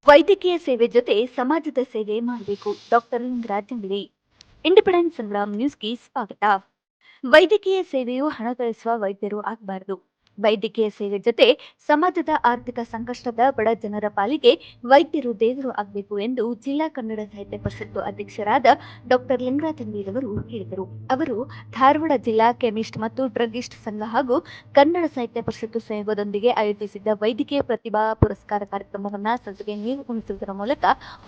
ವೈದ್ಯಕೀಯ ಸೇವೆ ಜೊತೆ ಸಮಾಜದ ಸೇವೆ ಮಾಡಬೇಕು. ಡಾಕ್ಟರ್ ರಾಜಂಗಿರಿ. ಇಂಡಿಪೆಂಡೆಂಟ್ ಸಂಗ್ರಾಮ್ ನ್ಯೂಸ್ಗೆ ಸ್ವಾಗತ. ವೈದ್ಯಕೀಯ ಸೇವೆಯು ಹಣ ಗಳಿಸುವ ವೈದ್ಯರು ಆಗಬಾರದು. ವೈದ್ಯಕೀಯ ಸೇವೆ ಜೊತೆ ಸಮಾಜದ ಆರ್ಥಿಕ ಸಂಕಷ್ಟದ ಬಡ ಜನರ ಪಾಲಿಗೆ ವೈದ್ಯರು ದೇವರು ಆಗಬೇಕು ಎಂದು ಜಿಲ್ಲಾ ಕನ್ನಡ ಸಾಹಿತ್ಯ ಪರಿಷತ್ತು ಅಧ್ಯಕ್ಷರಾದ ಡಾಕ್ಟರ್ ಲಿಂಗರಾಜಂಗಿರವರು ಹೇಳಿದರು. ಅವರು ಧಾರವಾಡ ಜಿಲ್ಲಾ ಕೆಮಿಸ್ಟ್ ಮತ್ತು ಡ್ರಗ್ಗಿಸ್ಟ್ ಸಂಘ ಹಾಗೂ ಕನ್ನಡ ಸಾಹಿತ್ಯ ಪರಿಷತ್ತು ಸಹಯೋಗದೊಂದಿಗೆ ಆಯೋಜಿಸಿದ್ದ ವೈದ್ಯಕೀಯ ಪ್ರತಿಭಾ ಪುರಸ್ಕಾರ ಕಾರ್ಯಕ್ರಮವನ್ನು ಸಂಸದೆ ನೀರು ಉಣಿಸುವುದರ ಮೂಲಕ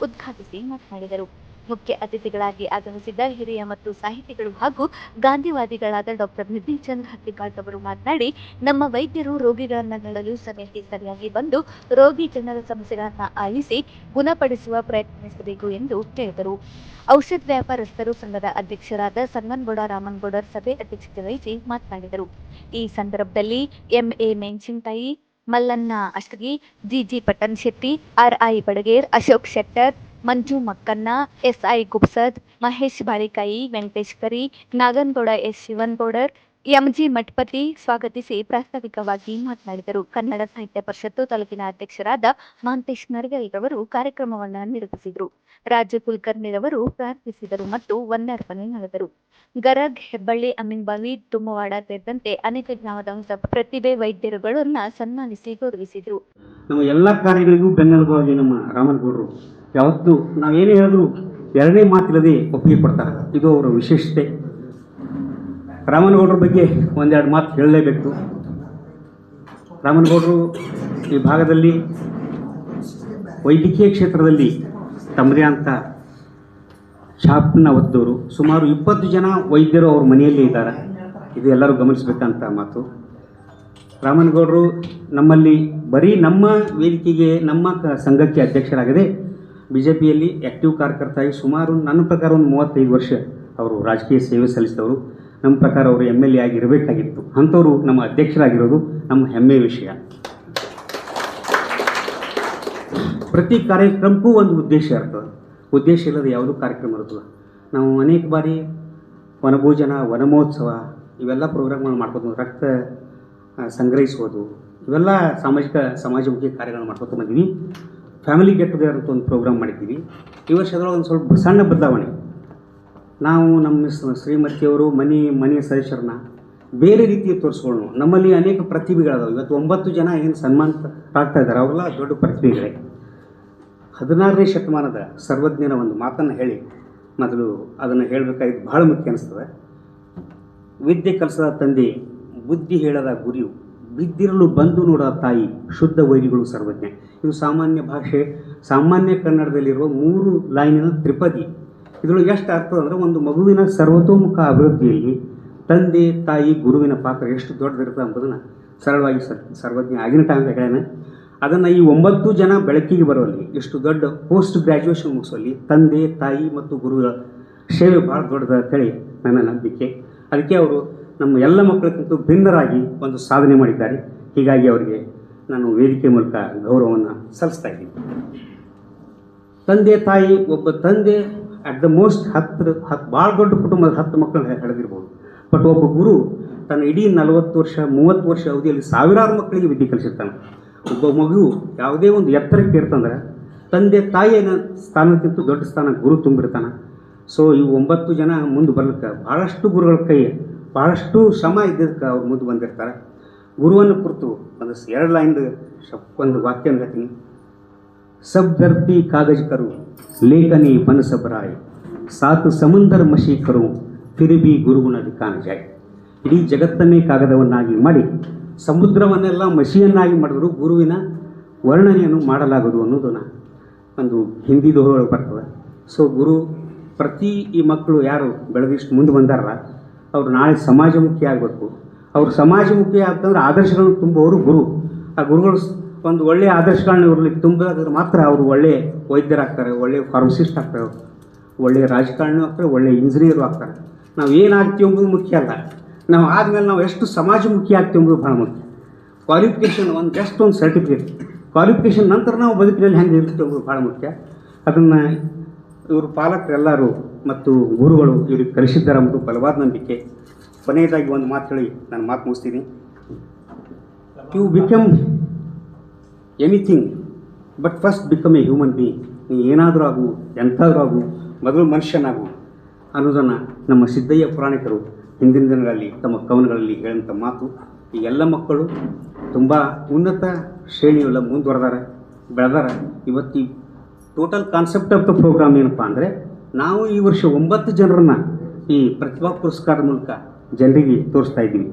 ಉದ್ಘಾಟಿಸಿ ಮಾತನಾಡಿದರು. ಮುಖ್ಯ ಅತಿಥಿಗಳಾಗಿ ಆಗಮಿಸಿದ್ದ ಹಿರಿಯ ಮತ್ತು ಸಾಹಿತಿಗಳು ಹಾಗೂ ಗಾಂಧಿವಾದಿಗಳಾದ ಡಾಕ್ಟರ್ ನಿತಿನ್ ಚಂದ್ರ ಹತ್ತಿಗಾಟ್ ಅವರು ಮಾತನಾಡಿ, ನಮ್ಮ ವೈದ್ಯರು ರೋಗಿಗಳನ್ನ ನೋಡಲು ಸಮಯಕ್ಕೆ ಸರಿಯಾಗಿ ಬಂದು ರೋಗಿ ಜನರ ಸಮಸ್ಯೆಗಳನ್ನ ಆಲಿಸಿ ಗುಣಪಡಿಸುವ ಪ್ರಯತ್ನಿಸಬೇಕು ಎಂದು ಹೇಳಿದರು. ಔಷಧ ವ್ಯಾಪಾರಸ್ಥರು ಸಂಘದ ಅಧ್ಯಕ್ಷರಾದ ಸನ್ಮನ್ಗೌಡ ರಾಮನ್ಗೌಡರ್ ಸಭೆ ಅಧ್ಯಕ್ಷತೆ ವಹಿಸಿ ಮಾತನಾಡಿದರು. ಈ ಸಂದರ್ಭದಲ್ಲಿ ಎಂಎ ಮೆಣಸಿನಕಾಯಿ, ಮಲ್ಲಣ್ಣ ಅಷ್ಟಗಿ, ಜಿಜಿ ಪಟ್ಟಣ ಶೆಟ್ಟಿ, ಆರ್ಐ ಬಡಗೇರ್, ಅಶೋಕ್ ಶೆಟ್ಟರ್, ಮಂಜು ಮಕ್ಕನ್ನ, ಎಸ್ಐ ಗುಬ್ಸದ್, ಮಹೇಶ್ ಬಾಳಿಕಾಯಿ, ವೆಂಕಟೇಶ್ ಕರಿ, ನಾಗನಗೌಡ ಎಸ್ ಶಿವನಗೌಡರ್, ಎಂಜಿ ಮಠಪತಿ ಸ್ವಾಗತಿಸಿ ಪ್ರಾಸ್ತಾವಿಕವಾಗಿ ಮಾತನಾಡಿದರು. ಕನ್ನಡ ಸಾಹಿತ್ಯ ಪರಿಷತ್ತು ತಾಲೂಕಿನ ಅಧ್ಯಕ್ಷರಾದ ಮಹಾಂತೇಶ್ ನರಗಲ್ ಕಾರ್ಯಕ್ರಮವನ್ನು ನಿರ್ವಹಿಸಿದರು. ರಾಜು ಕುಲಕರ್ಣಿರವರು ಪ್ರಾರ್ಥಿಸಿದರು ಮತ್ತು ವಂದಾರ್ಪಣೆ ನಡೆದರು. ಗರಗ್, ಹೆಬ್ಬಳ್ಳಿ, ಅಮ್ಮಿನಬಾವಿ, ತುಮ್ಮವಾಡ ಸೇರಿದಂತೆ ಅನೇಕ ಗ್ರಾಮದ ಪ್ರತಿಭೆ ವೈದ್ಯರುಗಳನ್ನ ಸನ್ಮಾನಿಸಿ ಗೌರವಿಸಿದರು. ನಮ್ಮ ಎಲ್ಲ ಕಾರ್ಯಗಳಿಗೂ ಬೆನ್ನೆಲುಬಾಗಿ ನಮ್ಮ ರಾಮನಗೌಡರು ಯಾವತ್ತೂ ನಾವೇನೇ ಹೇಳಿದ್ರು ಎರಡನೇ ಮಾತಿಲ್ಲದೆ ಒಪ್ಪಿಗೆ ಕೊಡ್ತಾರೆ. ಇದು ಅವರ ವಿಶೇಷತೆ. ರಾಮನಗೌಡರ ಬಗ್ಗೆ ಒಂದೆರಡು ಮಾತು ಹೇಳಲೇಬೇಕು. ರಾಮನಗೌಡರು ಈ ಭಾಗದಲ್ಲಿ ವೈದ್ಯಕೀಯ ಕ್ಷೇತ್ರದಲ್ಲಿ ತಮ್ಮದೇ ಅಂತ ಛಾಪನ್ನ ಒದ್ದವರು. ಸುಮಾರು 20 ಜನ ವೈದ್ಯರು ಅವ್ರ ಮನೆಯಲ್ಲೇ ಇದ್ದಾರೆ. ಇದು ಎಲ್ಲರೂ ಗಮನಿಸಬೇಕಂತ ಮಾತು. ರಾಮನಗೌಡರು ನಮ್ಮಲ್ಲಿ ಬರೀ ನಮ್ಮ ವೇದಿಕೆಗೆ ನಮ್ಮ ಸಂಘಕ್ಕೆ ಅಧ್ಯಕ್ಷರಾಗದೆ BJPಯಲ್ಲಿ ಆ್ಯಕ್ಟಿವ್ ಕಾರ್ಯಕರ್ತಾಗಿ ಸುಮಾರು ನನ್ನ ಪ್ರಕಾರ ಒಂದು 35 ವರ್ಷ ಅವರು ರಾಜಕೀಯ ಸೇವೆ ಸಲ್ಲಿಸಿದವರು. ನಮ್ಮ ಪ್ರಕಾರ ಅವರು MLA ಆಗಿರಬೇಕಾಗಿತ್ತು. ಅಂಥವರು ನಮ್ಮ ಅಧ್ಯಕ್ಷರಾಗಿರೋದು ನಮ್ಮ ಹೆಮ್ಮೆಯ ವಿಷಯ. ಪ್ರತಿ ಕಾರ್ಯಕ್ರಮಕ್ಕೂ ಒಂದು ಉದ್ದೇಶ ಇರ್ತದೆ. ಉದ್ದೇಶ ಇಲ್ಲದೆ ಯಾವುದೂ ಕಾರ್ಯಕ್ರಮ ಇರ್ತದೆ. ನಾವು ಅನೇಕ ಬಾರಿ ವನಭೋಜನ, ವನಮಹೋತ್ಸವ ಇವೆಲ್ಲ ಪ್ರೋಗ್ರಾಮ್ಗಳು ಮಾಡ್ಬೋದು. ರಕ್ತ ಸಂಗ್ರಹಿಸುವುದು ಇವೆಲ್ಲ ಸಮಾಜಮುಖಿ ಕಾರ್ಯಗಳನ್ನು ಮಾಡ್ಕೊತ ಬಂದೀವಿ. ಫ್ಯಾಮಿಲಿ ಗೆಟ್ ಟುಗೆದರ್ ಅಂತ ಒಂದು ಪ್ರೋಗ್ರಾಮ್ ಮಾಡಿದ್ದೀವಿ. ಈ ವರ್ಷದೊಳಗೆ ಒಂದು ಸ್ವಲ್ಪ ಸಣ್ಣ ಬದಲಾವಣೆ. ನಾವು ನಮ್ಮ ಶ್ರೀಮತಿಯವರು ಮನೆಯ ಸದಸ್ಯರನ್ನ ಬೇರೆ ರೀತಿಯ ತೋರಿಸ್ಕೊಳ್ಳೋಣ. ನಮ್ಮಲ್ಲಿ ಅನೇಕ ಪ್ರತಿಭೆಗಳದಾವೆ. ಇವತ್ತು 9 ಜನ ಏನು ಸನ್ಮಾನಿತರಾಗ್ತಾ ಇದ್ದಾರೆ ಅವರೆಲ್ಲ ದೊಡ್ಡ ಪ್ರತಿಭೆಗಳೇ. 16ನೇ ಶತಮಾನದ ಸರ್ವಜ್ಞನ ಒಂದು ಮಾತನ್ನು ಹೇಳಿ ಮೊದಲು ಅದನ್ನು ಹೇಳಬೇಕಾಗಿದ್ದು ಬಹಳ ಮುಖ್ಯ ಅನಿಸ್ತದೆ. ವಿದ್ಯೆ ಕಲಿಸದ ತಂದೆ, ಬುದ್ಧಿ ಹೇಳದ ಗುರಿಯು, ಬಿದ್ದಿರಲು ಬಂದು ನೋಡ ತಾಯಿ, ಶುದ್ಧ ವೈರಿಗಳು ಸರ್ವಜ್ಞ. ಇದು ಸಾಮಾನ್ಯ ಭಾಷೆ, ಸಾಮಾನ್ಯ ಕನ್ನಡದಲ್ಲಿರುವ 3 ಲೈನಿನ ತ್ರಿಪದಿ. ಇದರೊಳಗೆ ಎಷ್ಟು ಅರ್ಥ ಅಂದರೆ, ಒಂದು ಮಗುವಿನ ಸರ್ವತೋಮುಖ ಅಭಿವೃದ್ಧಿಯಲ್ಲಿ ತಂದೆ, ತಾಯಿ, ಗುರುವಿನ ಪಾತ್ರ ಎಷ್ಟು ದೊಡ್ಡದಿರ್ತದೆ ಎಂಬುದನ್ನು ಸರಳವಾಗಿ ಸರ್ವಜ್ಞ ಆಗಿನ ಟೈಮ್ದಾಗ ಹೇಳ್ಯಾನ. ಅದನ್ನು ಈ 9 ಜನ ಬೆಳಕಿಗೆ ಬರುವಲ್ಲಿ, ಎಷ್ಟು ದೊಡ್ಡ ಪೋಸ್ಟ್ ಗ್ರ್ಯಾಜುಯೇಷನ್ ಮುಗಿಸುವಲ್ಲಿ ತಂದೆ, ತಾಯಿ ಮತ್ತು ಗುರುಗಳ ಸೇವೆ ಭಾಳ ದೊಡ್ಡದ ಅಂತೇಳಿ ನನ್ನ ನಂಬಿಕೆ. ಅದಕ್ಕೆ ಅವರು ನಮ್ಮ ಎಲ್ಲ ಮಕ್ಕಳಿಗಿಂತೂ ಭಿನ್ನರಾಗಿ ಒಂದು ಸಾಧನೆ ಮಾಡಿದ್ದಾರೆ. ಹೀಗಾಗಿ ಅವರಿಗೆ ನಾನು ವೇದಿಕೆ ಮೂಲಕ ಗೌರವವನ್ನು ಸಲ್ಲಿಸ್ತಾ ಇದ್ದೀನಿ. ತಂದೆ ತಾಯಿ, ಒಬ್ಬ ತಂದೆ ಅಟ್ ದ ಮೋಸ್ಟ್ 10 ಭಾಳ ದೊಡ್ಡ ಕುಟುಂಬದ 10 ಮಕ್ಕಳನ್ನ ಹಳೆದಿರ್ಬೋದು. ಬಟ್ ಒಬ್ಬ ಗುರು ತನ್ನ ಇಡೀ 40 ವರ್ಷ 30 ವರ್ಷ ಅವಧಿಯಲ್ಲಿ ಸಾವಿರಾರು ಮಕ್ಕಳಿಗೆ ವಿದ್ಯೆ ಕಲಿಸಿರ್ತಾನೆ. ಒಬ್ಬ ಮಗು ಯಾವುದೇ ಒಂದು ಎತ್ತರಕ್ಕೆ ಇರ್ತಂದ್ರೆ ತಂದೆ ತಾಯಿಯ ಸ್ಥಾನಕ್ಕಿಂತ ದೊಡ್ಡ ಸ್ಥಾನ ಗುರು ತುಂಬಿರ್ತಾನೆ. ಸೊ ಈ 9 ಜನ ಮುಂದೆ ಬರ್ಲಿಕ್ಕೆ ಭಾಳಷ್ಟು ಗುರುಗಳ ಕೈ, ಭಾಳಷ್ಟು ಶ್ರಮ ಇದ್ದಕ್ಕೆ ಅವ್ರು ಮುಂದೆ ಬಂದಿರ್ತಾರೆ. ಗುರುವನ್ನು ಕುರಿತು ಒಂದು 2 ಲೈನ್ ಒಂದು ವಾಕ್ಯ ಹೇಳ್ತೀನಿ. ಸಬ್ ಧರ್ತಿ ಕಾಗಜ್ ಕರು, ಲೇಖನಿ ಮನಸ ಬರಾಯ್, ಸಾತು ಸಮುಂದರ ಮಶಿ ಕರು, ತಿರುಬಿ ಗುರುಗುಣ ದಿಕ್ಕಾನ ಜಾಯ್. ಇಡೀ ಜಗತ್ತನ್ನೇ ಕಾಗದವನ್ನಾಗಿ ಮಾಡಿ ಸಮುದ್ರವನ್ನೆಲ್ಲ ಮಶಿಯನ್ನಾಗಿ ಮಾಡಿದ್ರು ಗುರುವಿನ ವರ್ಣನೆಯನ್ನು ಮಾಡಲಾಗದು ಅನ್ನೋದನ್ನು ಒಂದು ಹಿಂದಿ ದೋಹೊಳಗೆ ಬರ್ತದೆ. ಸೊ ಗುರು ಪ್ರತಿ ಈ ಮಕ್ಕಳು ಯಾರು ಬೆಳೆದಿಷ್ಟು ಮುಂದೆ ಬಂದಾರಲ್ಲ ಅವರು ನಾಳೆ ಸಮಾಜಮುಖಿ ಆಗಬೇಕು. ಅವರು ಸಮಾಜಮುಖಿ ಆಗ್ತಂದ್ರೆ ಆದರ್ಶಗಳನ್ನು ತುಂಬುವವರು ಗುರು. ಆ ಗುರುಗಳು ಒಂದು ಒಳ್ಳೆಯ ಆದರ್ಶಗಳನ್ನ ಇವ್ರಲ್ಲಿ ತುಂಬಿದ್ರೆ ಮಾತ್ರ ಅವರು ಒಳ್ಳೆಯ ವೈದ್ಯರಾಗ್ತಾರೆ, ಒಳ್ಳೆಯ ಫಾರ್ಮಸಿಸ್ಟ್ ಆಗ್ತಾರೆ, ಒಳ್ಳೆಯ ರಾಜಕಾರಣಿ ಆಗ್ತಾರೆ, ಒಳ್ಳೆಯ ಇಂಜಿನಿಯರು ಆಗ್ತಾರೆ. ನಾವು ಏನಾಗ್ತೀವಿ ಎಂಬುದು ಮುಖ್ಯ ಅಲ್ಲ, ನಾವು ಆದಮೇಲೆ ನಾವು ಎಷ್ಟು ಸಮಾಜಮುಖಿ ಆಗ್ತೀವಿ ಎಂಬುದು ಭಾಳ ಮುಖ್ಯ. ಕ್ವಾಲಿಫಿಕೇಷನ್ ಒಂದು ಜಸ್ಟ್ ಒಂದು ಸರ್ಟಿಫಿಕೇಟ್, ಕ್ವಾಲಿಫಿಕೇಷನ್ ನಂತರ ನಾವು ಬದುಕಿನಲ್ಲಿ ಹೆಂಗೆ ಇರ್ತೀವಿ ಎಂಬುದು ಭಾಳ ಮುಖ್ಯ. ಅದನ್ನು ಇವರು ಪಾಲಕರೆಲ್ಲರೂ ಮತ್ತು ಗುರುಗಳು ಇವ್ರಿಗೆ ಕಲಿಸಿದ್ದಾರೆ ಎಂಬುದು ಬಲವಾದ ನಂಬಿಕೆ. ಕೊನೆಯದಾಗಿ ಒಂದು ಮಾತು ಹೇಳಿ ನಾನು ಮಾತು ಮುಗಿಸ್ತೀನಿ. You become anything but first become a human being. ನೀ ಏನಾದರೂ ಆಗು, ಎಂಥಾದರೂ ಆಗು, ಮೊದಲು ಮನುಷ್ಯನಾಗು ಅನ್ನೋದನ್ನು ನಮ್ಮ ಸಿದ್ದಯ್ಯ ಪುರಾಣಿಕರು ಹಿಂದಿನ ದಿನಗಳಲ್ಲಿ ತಮ್ಮ ಕವನಗಳಲ್ಲಿ ಹೇಳಿದಂಥ ಮಾತು. ಈ ಎಲ್ಲ ಮಕ್ಕಳು ತುಂಬ ಉನ್ನತ ಶ್ರೇಣಿಯುಳ್ಳ ಬೆಳೆದಾರ. ಇವತ್ತು ಈ total concept of the program ಏನಪ್ಪ ಅಂದರೆ, ನಾವು ಈ ವರ್ಷ 9 ಜನರನ್ನು ಈ ಪ್ರತಿಭಾ ಪುರಸ್ಕಾರದ ಮೂಲಕ ಜನರಿಗೆ ತೋರಿಸ್ತಾ ಇದ್ದೀವಿ.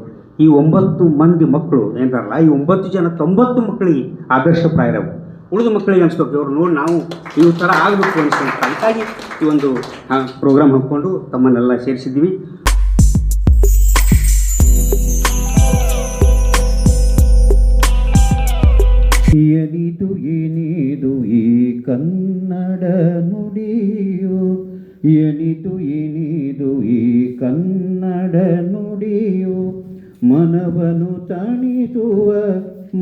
ಈ 9 ಮಂದಿ ಮಕ್ಕಳು ಏನಾರಲ್ಲ, ಈ 9 ಜನ 90 ಮಕ್ಕಳಿಗೆ ಆದರ್ಶಪ್ರಾಯರವು. ಉಳಿದ ಮಕ್ಕಳಿಗೆ ಅನಿಸ್ಬೇಕು ಇವ್ರು ನೋಡಿ ನಾವು ಈ ಥರ ಆಗಬೇಕು ಅನಿಸ್ಕೊಂಡು, ಅದಕ್ಕಾಗಿ ಈ ಒಂದು ಪ್ರೋಗ್ರಾಮ್ ಹಾಕ್ಕೊಂಡು ತಮ್ಮನ್ನೆಲ್ಲ ಸೇರಿಸಿದ್ದೀವಿ. ಎನಿದು ಈ ಕನ್ನಡ ನುಡಿಯು, ಎನಿದು ಈ ಕನ್ನಡ ನುಡಿಯು, ಮನವನು ತಣಿಸುವ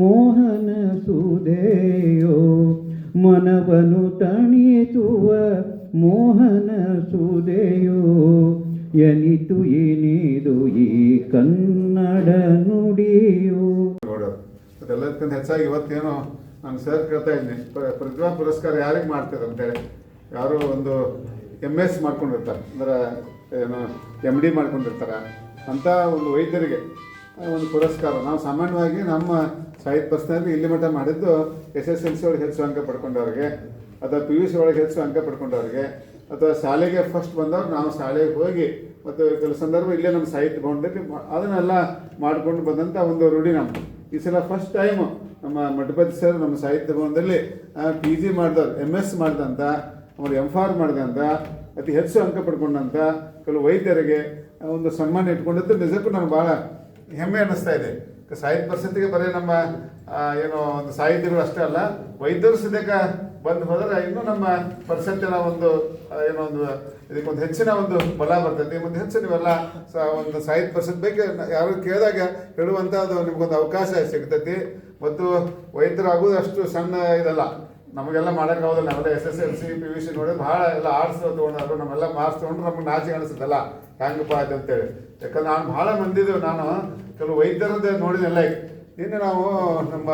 ಮೋಹನ ಸುದೆಯೋ, ಮನವನು ತಣಿಸುವ ಮೋಹನ ಸುದೆಯೋ, ಎನಿದು ಈ ಕನ್ನಡ ನುಡಿಯು. ಅದೆಲ್ಲದಕ್ಕಿಂತ ಹೆಚ್ಚಾಗಿ ಇವತ್ತೇನೋ ನಾನು ಸರ್ ಕೇಳ್ತಾ ಇದ್ದೀನಿ, ಪ್ರತಿಭಾ ಪುರಸ್ಕಾರ ಯಾರಿಗೆ ಮಾಡ್ತಾರೆ ಅಂತೇಳಿ. ಯಾರೋ ಒಂದು MS ಮಾಡ್ಕೊಂಡಿರ್ತಾರೆ, ಅಂದ್ರೆ ಏನು MD ಮಾಡ್ಕೊಂಡಿರ್ತಾರೆ ಅಂತ ಒಂದು ವೈದ್ಯರಿಗೆ ಒಂದು ಪುರಸ್ಕಾರ. ನಾವು ಸಾಮಾನ್ಯವಾಗಿ ನಮ್ಮ ಸಾಹಿತ್ಯ ಪರಿಸ್ಥಿತಿಯಲ್ಲಿ ಇಲ್ಲಿ ಮಟ್ಟ ಮಾಡಿದ್ದು SSLC ಒಳಗೆ ಹೆಚ್ಚು ಅಂಕ ಪಡ್ಕೊಂಡವ್ರಿಗೆ, ಅಥವಾ PUC ಒಳಗೆ ಹೆಚ್ಚು ಅಂಕ ಪಡ್ಕೊಂಡವ್ರಿಗೆ, ಅಥವಾ ಶಾಲೆಗೆ ಫಸ್ಟ್ ಬಂದವ್ರು ನಾವು ಶಾಲೆಗೆ ಹೋಗಿ ಮತ್ತು ಕೆಲವು ಸಂದರ್ಭ ಇಲ್ಲೇ ನಮ್ಮ ಸಾಹಿತ್ಯ ಭವನದಲ್ಲಿ ಅದನ್ನೆಲ್ಲ ಮಾಡ್ಕೊಂಡು ಬಂದಂಥ ಒಂದು ರೂಢಿ ನಮ್ಮದು. ಈ ಸಲ ಫಸ್ಟ್ ಟೈಮು ನಮ್ಮ ಮಠಪತಿ ಸರ್ ನಮ್ಮ ಸಾಹಿತ್ಯ ಭವನದಲ್ಲಿ PG ಮಾಡಿದವ್ರು, MS ಮಾಡಿದಂಥ, ಅವರು MPhil ಮಾಡಿದಂಥ, ಅತಿ ಹೆಚ್ಚು ಅಂಕ ಪಡ್ಕೊಂಡಂಥ ಕೆಲವು ವೈದ್ಯರಿಗೆ ಒಂದು ಸನ್ಮಾನ ಇಟ್ಕೊಂಡಿದ್ದು ನಿಜಕ್ಕೂ ನನಗೆ ಭಾಳ ಹೆಮ್ಮೆ ಅನ್ನಿಸ್ತಾ ಇದೆ. ಸಾಹಿತ್ಯ ಪರಿಸ್ಥಿತಿಗೆ ಬರೀ ನಮ್ಮ ಏನೋ ಒಂದು ಸಾಹಿತ್ಯಗಳು ಅಷ್ಟೇ ಅಲ್ಲ, ವೈದ್ಯರು ಸದ್ಯಕ್ಕೆ ಬಂದು ಹೋದರೆ ಇನ್ನೂ ನಮ್ಮ ಪರಿಸ್ಥಿತಿನ ಒಂದು ಏನೋ ಒಂದು ಇದಕ್ಕೊಂದು ಹೆಚ್ಚಿನ ಒಂದು ಬಲ ಬರ್ತೈತಿ. ಒಂದು ಹೆಚ್ಚು ನೀವೆಲ್ಲ ಒಂದು ಸಾಹಿತ್ಯ ಪರಿಸ್ಥಿತಿ ಬಗ್ಗೆ ಯಾರು ಕೇಳಿದಾಗ ಹೇಳುವಂಥದ್ದು ನಿಮ್ಗೊಂದು ಅವಕಾಶ ಸಿಗ್ತೈತಿ. ಮತ್ತು ವೈದ್ಯರು ಆಗೋದು ಅಷ್ಟು ಸಣ್ಣ ಇದಲ್ಲ, ನಮಗೆಲ್ಲ ಮಾಡೋಕ್ಕಾಗೋದಿಲ್ಲ. ನಾವೆಲ್ಲ SSLC PUC ನೋಡಿದ್ರೆ ಭಾಳ ಎಲ್ಲ ಆರ್ಟ್ಸ್ ತೊಗೊಂಡ್ರು, ನಮ್ಮೆಲ್ಲ ಮಾರ್ಕ್ಸ್ ತೊಗೊಂಡ್ರು ನಮ್ಗೆ ನಾಚಿಕೆ ಅನಿಸುತ್ತಲ್ಲ ಹೆಂಗಪ್ಪ ಆಯ್ತು ಅಂತೇಳಿ. ಯಾಕಂದ್ರೆ ನಾನು ಭಾಳ ಮಂದಿದ್ದು ನಾನು ಕೆಲವು ವೈದ್ಯರದ್ದು ನೋಡಿದೆಲ್ಲ. ಇನ್ನು ನಾವು ನಮ್ಮ